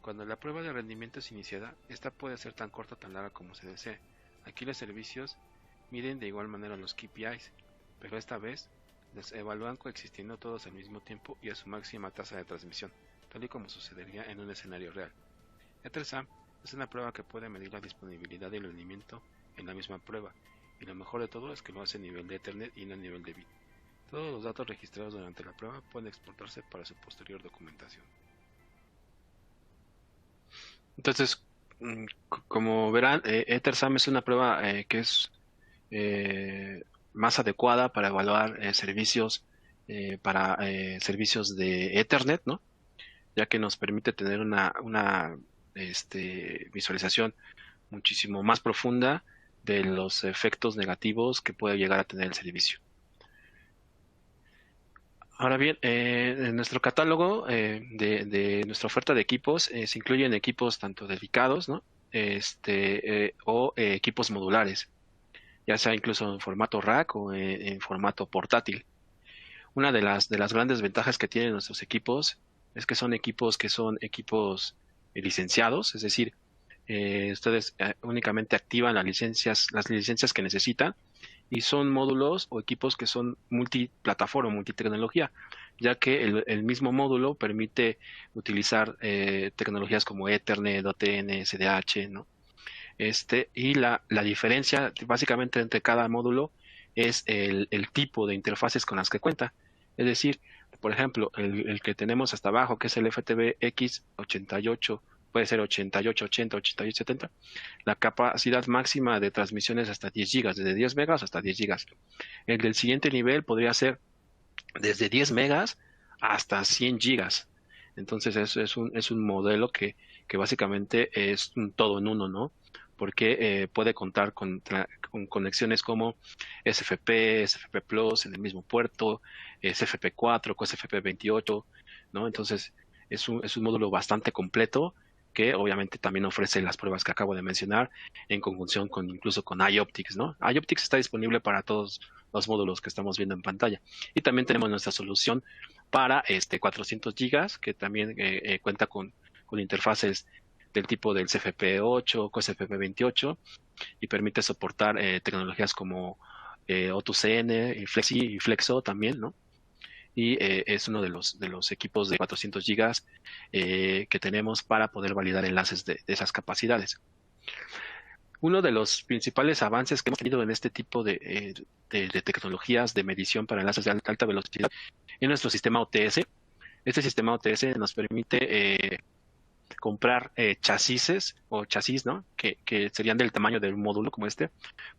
Cuando la prueba de rendimiento es iniciada, esta puede ser tan corta o tan larga como se desee. Aquí los servicios miden de igual manera los KPIs, pero esta vez los evalúan coexistiendo todos al mismo tiempo y a su máxima tasa de transmisión, tal y como sucedería en un escenario real. Ethersam es una prueba que puede medir la disponibilidad y el rendimiento en la misma prueba, y lo mejor de todo es que lo hace a nivel de Ethernet y no a nivel de bit. Todos los datos registrados durante la prueba pueden exportarse para su posterior documentación. Entonces, como verán, Ethersam es una prueba que es más adecuada para evaluar servicios para servicios de Ethernet, ¿no? Ya que nos permite tener una visualización muchísimo más profunda de los efectos negativos que puede llegar a tener el servicio. Ahora bien, en nuestro catálogo de nuestra oferta de equipos se incluyen equipos tanto dedicados, ¿no? O equipos modulares, ya sea incluso en formato rack o en formato portátil. Una de las grandes ventajas que tienen nuestros equipos es que son equipos licenciados, es decir, ustedes únicamente activan las licencias que necesitan, y son módulos o equipos que son multiplataforma, multitecnología, ya que el mismo módulo permite utilizar tecnologías como Ethernet, OTN, SDH, ¿no? Y la diferencia básicamente entre cada módulo es el tipo de interfaces con las que cuenta. Es decir, por ejemplo, el que tenemos hasta abajo, que es el FTVX 88, puede ser 88, 80, 88, 70, la capacidad máxima de transmisión es hasta 10 gigas, desde 10 megas hasta 10 gigas. El del siguiente nivel podría ser desde 10 megas hasta 100 gigas. Entonces es un modelo que básicamente es un todo en uno, ¿no? Porque puede contar con conexiones como SFP, SFP Plus en el mismo puerto, SFP4, SFP28, ¿no? Entonces es un módulo bastante completo que obviamente también ofrece las pruebas que acabo de mencionar en conjunción incluso con iOptics, ¿no? iOptics está disponible para todos los módulos que estamos viendo en pantalla. Y también tenemos nuestra solución para 400 gigas, que también cuenta con interfaces del tipo del CFP8, CFP28, y permite soportar tecnologías como O2CN y Flexi y Flexo también, ¿no? Y es uno de los equipos de 400 gigas que tenemos para poder validar enlaces de esas capacidades. Uno de los principales avances que hemos tenido en este tipo de tecnologías de medición para enlaces de alta velocidad en nuestro sistema OTS Este sistema OTS nos permite comprar chasis o chasis, ¿no? Que serían del tamaño del módulo como este,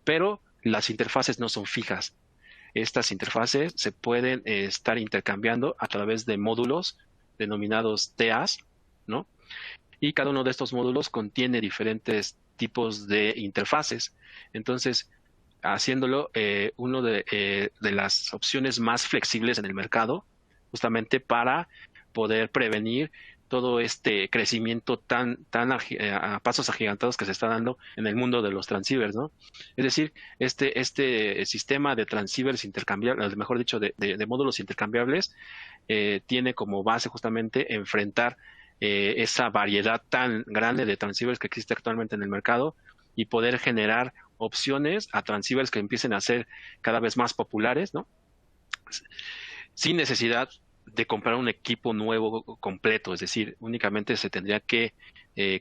pero las interfaces no son fijas. Estas interfaces se pueden estar intercambiando a través de módulos denominados TAs, ¿no? Y cada uno de estos módulos contiene diferentes tipos de interfaces. Entonces, haciéndolo uno de las opciones más flexibles en el mercado, justamente para poder prevenir todo este crecimiento a pasos agigantados que se está dando en el mundo de los transceivers, ¿no? Es decir, este sistema de transceivers intercambiables, mejor dicho, de módulos intercambiables, tiene como base justamente enfrentar esa variedad tan grande de transceivers que existe actualmente en el mercado y poder generar opciones a transceivers que empiecen a ser cada vez más populares, ¿no? Sin necesidad de comprar un equipo nuevo completo, es decir, únicamente se tendría que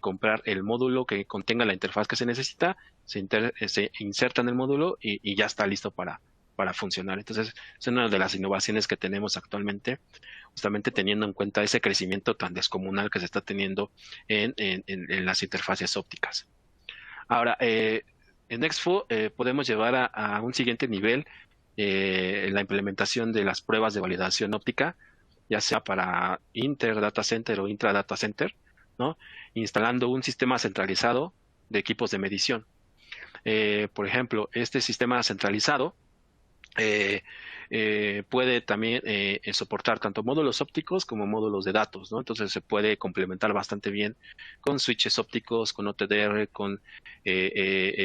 comprar el módulo que contenga la interfaz que se necesita, se inserta en el módulo y ya está listo para funcionar. Entonces, es una de las innovaciones que tenemos actualmente, justamente teniendo en cuenta ese crecimiento tan descomunal que se está teniendo en las interfaces ópticas. Ahora, en Expo podemos llevar a un siguiente nivel la implementación de las pruebas de validación óptica, ya sea para inter-data center o intra-data center, ¿no? Instalando un sistema centralizado de equipos de medición. Por ejemplo, este sistema centralizado puede también soportar tanto módulos ópticos como módulos de datos, ¿no? Entonces se puede complementar bastante bien con switches ópticos, con OTDR, con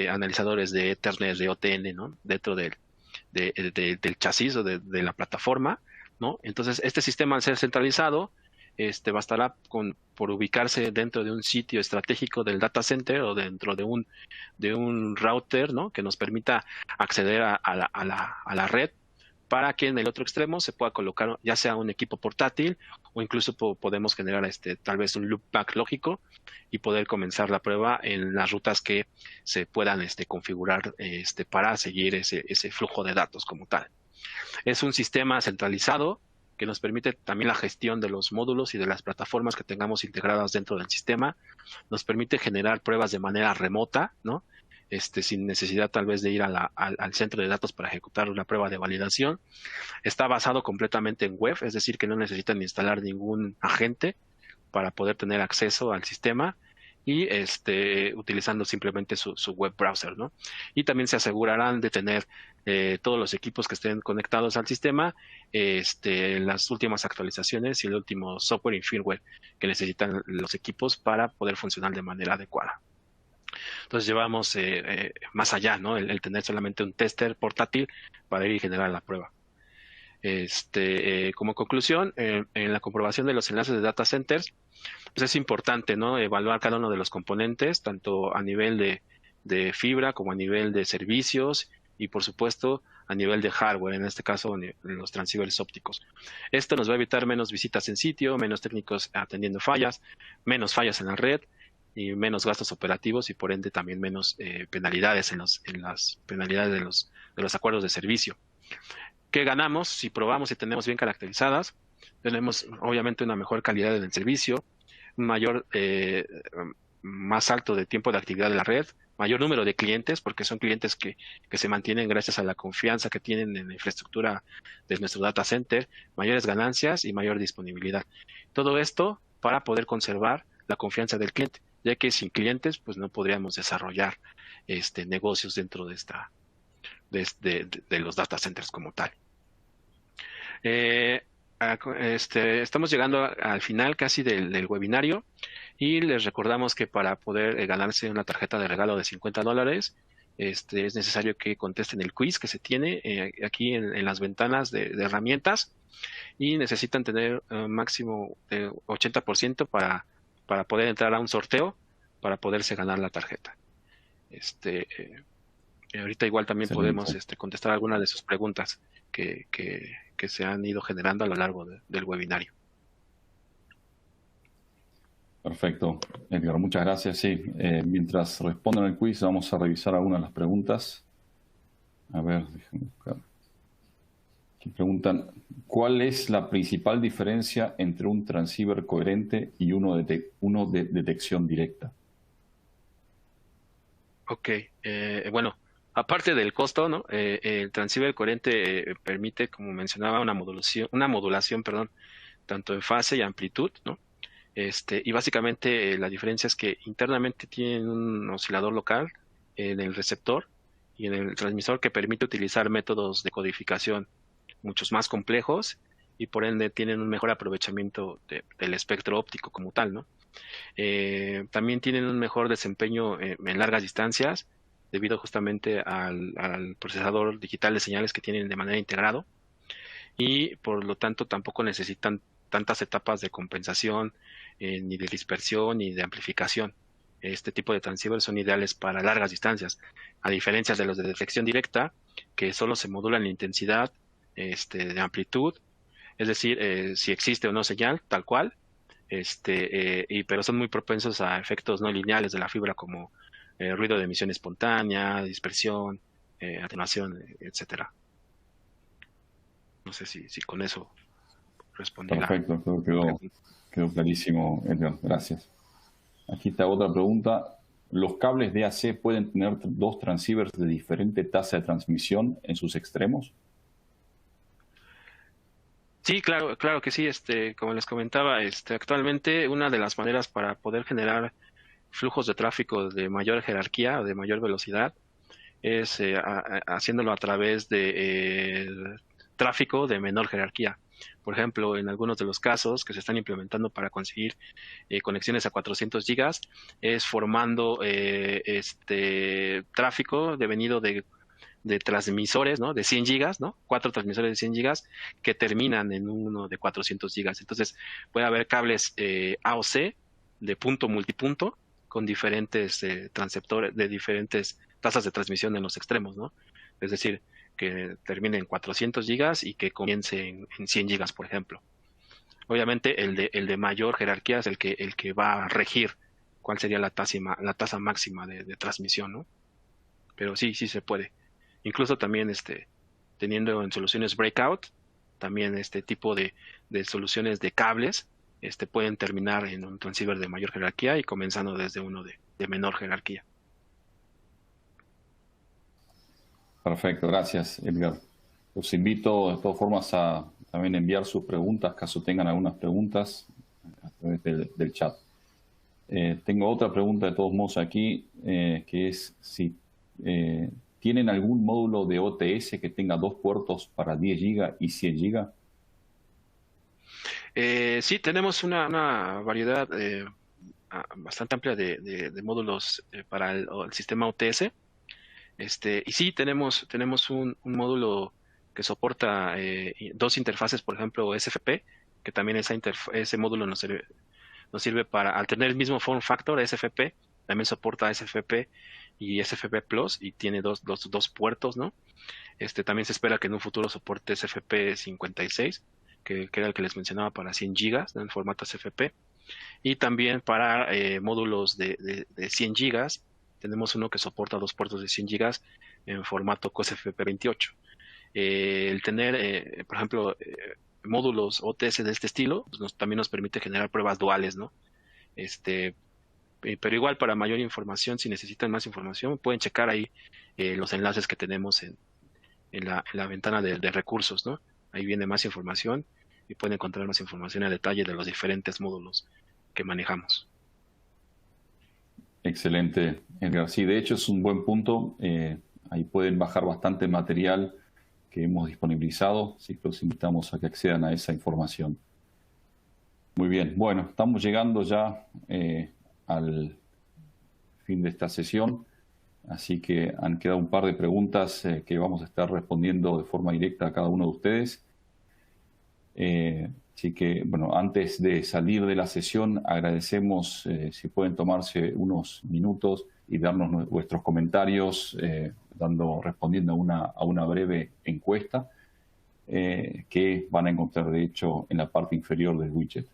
analizadores de Ethernet, de OTN, ¿no? Dentro del chasis o de la plataforma, ¿no? Entonces, este sistema al ser centralizado, bastará por ubicarse dentro de un sitio estratégico del data center o dentro de un router, ¿no? Que nos permita acceder a la red para que en el otro extremo se pueda colocar ya sea un equipo portátil o incluso podemos generar tal vez un loopback lógico y poder comenzar la prueba en las rutas que se puedan configurar para seguir ese flujo de datos como tal. Es un sistema centralizado que nos permite también la gestión de los módulos y de las plataformas que tengamos integradas dentro del sistema. Nos permite generar pruebas de manera remota, ¿no? Sin necesidad tal vez de ir al centro de datos para ejecutar una prueba de validación. Está basado completamente en web, es decir, que no necesitan instalar ningún agente para poder tener acceso al sistema y utilizando simplemente su web browser, ¿no? Y también se asegurarán de tener todos los equipos que estén conectados al sistema, las últimas actualizaciones y el último software y firmware que necesitan los equipos para poder funcionar de manera adecuada. Entonces llevamos más allá, ¿no? El tener solamente un tester portátil para ir y generar la prueba. Como conclusión, en la comprobación de los enlaces de data centers, pues es importante, ¿no? Evaluar cada uno de los componentes, tanto a nivel de fibra como a nivel de servicios y, por supuesto, a nivel de hardware, en este caso en los transceivers ópticos. Esto nos va a evitar menos visitas en sitio, menos técnicos atendiendo fallas, menos fallas en la red y menos gastos operativos y, por ende, también menos penalidades en las penalidades de los acuerdos de servicio. ¿Qué ganamos si probamos y tenemos bien caracterizadas? Tenemos obviamente una mejor calidad en el servicio, un mayor, más alto de tiempo de actividad de la red, mayor número de clientes, porque son clientes que se mantienen gracias a la confianza que tienen en la infraestructura de nuestro data center, mayores ganancias y mayor disponibilidad. Todo esto para poder conservar la confianza del cliente, ya que sin clientes pues no podríamos desarrollar negocios dentro de los data centers como tal. Estamos llegando al final casi del webinario y les recordamos que para poder ganarse una tarjeta de regalo de $50 es necesario que contesten el quiz que se tiene aquí en las ventanas de herramientas y necesitan tener máximo 80% para poder entrar a un sorteo para poderse ganar la tarjeta. Ahorita igual también podemos contestar algunas de sus preguntas que se han ido generando a lo largo del webinario. Perfecto, Edgar, muchas gracias. Sí, mientras responden el quiz vamos a revisar algunas de las preguntas. A ver, déjenme buscar. Aquí preguntan, ¿cuál es la principal diferencia entre un transceiver coherente y uno de detección directa? Ok, bueno, aparte del costo, ¿no? El transceiver coherente permite, como mencionaba, una modulación, perdón, tanto en fase y amplitud, ¿no? Y básicamente la diferencia es que internamente tienen un oscilador local en el receptor y en el transmisor que permite utilizar métodos de codificación muchos más complejos y por ende tienen un mejor aprovechamiento del espectro óptico como tal, ¿no? También tienen un mejor desempeño en largas distancias debido justamente al procesador digital de señales que tienen de manera integrado y por lo tanto tampoco necesitan tantas etapas de compensación, ni de dispersión, ni de amplificación. Este tipo de transceivers son ideales para largas distancias, a diferencia de los de detección directa, que solo se modulan la intensidad de amplitud, es decir, si existe o no señal, tal cual, pero son muy propensos a efectos no lineales de la fibra como ruido de emisión espontánea, dispersión, atenuación, etcétera. No sé si con eso respondí la Perfecto, creo que pregunta. quedó clarísimo, Edgar. Gracias. Aquí está otra pregunta. ¿Los cables DAC pueden tener dos transceivers de diferente tasa de transmisión en sus extremos? Sí, claro, claro que sí. Como les comentaba, actualmente una de las maneras para poder generar flujos de tráfico de mayor jerarquía o de mayor velocidad es haciéndolo a través de tráfico de menor jerarquía. Por ejemplo, en algunos de los casos que se están implementando para conseguir conexiones a 400 gigas, es formando tráfico devenido de transmisores, ¿no? De 100 gigas, ¿no? 4 transmisores de 100 gigas que terminan en uno de 400 gigas. Entonces, puede haber cables A o C de punto multipunto con diferentes transceptores de diferentes tasas de transmisión en los extremos, ¿no? Es decir, que termine en 400 gigas y que comience en 100 gigas, por ejemplo. Obviamente, el de mayor jerarquía es el que va a regir cuál sería la tasa máxima de transmisión, ¿no? Pero sí, sí se puede. Incluso también teniendo en soluciones breakout, también este tipo de soluciones de cables pueden terminar en un transceiver de mayor jerarquía y comenzando desde uno de menor jerarquía. Perfecto, gracias, Edgar. Los invito de todas formas a también enviar sus preguntas, caso tengan algunas preguntas, a través del chat. Tengo otra pregunta de todos modos aquí, que es si ¿tienen algún módulo de OTS que tenga dos puertos para 10 GB y 100 GB? Sí, tenemos una variedad bastante amplia de módulos para el sistema UTS. Y sí, tenemos un módulo que soporta dos interfaces, por ejemplo, SFP, que también ese módulo nos sirve para, al tener el mismo form factor, SFP, también soporta SFP y SFP Plus y tiene dos puertos, ¿no? También se espera que en un futuro soporte SFP 56, que era el que les mencionaba para 100 gigas, ¿no? En formato SFP. Y también para módulos de 100 gigas, tenemos uno que soporta dos puertos de 100 gigas en formato COSFP 28. El tener, por ejemplo, módulos OTS de este estilo, pues también nos permite generar pruebas duales, ¿no? Pero igual para mayor información, si necesitan más información, pueden checar ahí los enlaces que tenemos en la ventana de recursos, ¿no? Ahí viene más información y pueden encontrar más información a detalle de los diferentes módulos que manejamos. Excelente, Edgar. Sí, de hecho es un buen punto. Ahí pueden bajar bastante material que hemos disponibilizado, así que los invitamos a que accedan a esa información. Muy bien, bueno, estamos llegando ya al fin de esta sesión, así que han quedado un par de preguntas que vamos a estar respondiendo de forma directa a cada uno de ustedes. Así que, bueno, antes de salir de la sesión, agradecemos si pueden tomarse unos minutos y darnos vuestros comentarios, respondiendo a una breve encuesta que van a encontrar, de hecho, en la parte inferior del widget.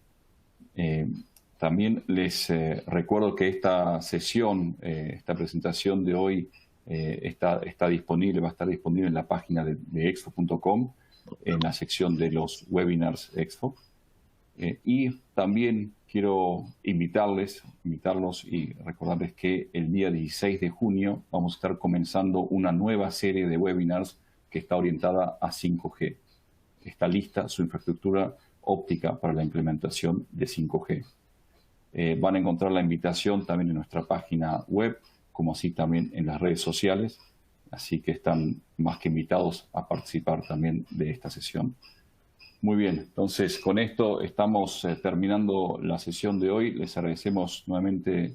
También les recuerdo que esta sesión, esta presentación de hoy está disponible, va a estar disponible en la página de expo.com en la sección de los webinars Expo. Y también quiero invitarlos y recordarles que el día 16 de junio vamos a estar comenzando una nueva serie de webinars que está orientada a 5G. Está lista su infraestructura óptica para la implementación de 5G. Van a encontrar la invitación también en nuestra página web, como así también en las redes sociales. Así que están más que invitados a participar también de esta sesión. Muy bien, entonces con esto estamos terminando la sesión de hoy. Les agradecemos nuevamente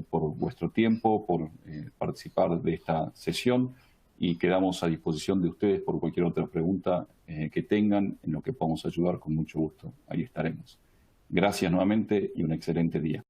por vuestro tiempo, por participar de esta sesión y quedamos a disposición de ustedes por cualquier otra pregunta que tengan, en lo que podamos ayudar con mucho gusto. Ahí estaremos. Gracias nuevamente y un excelente día.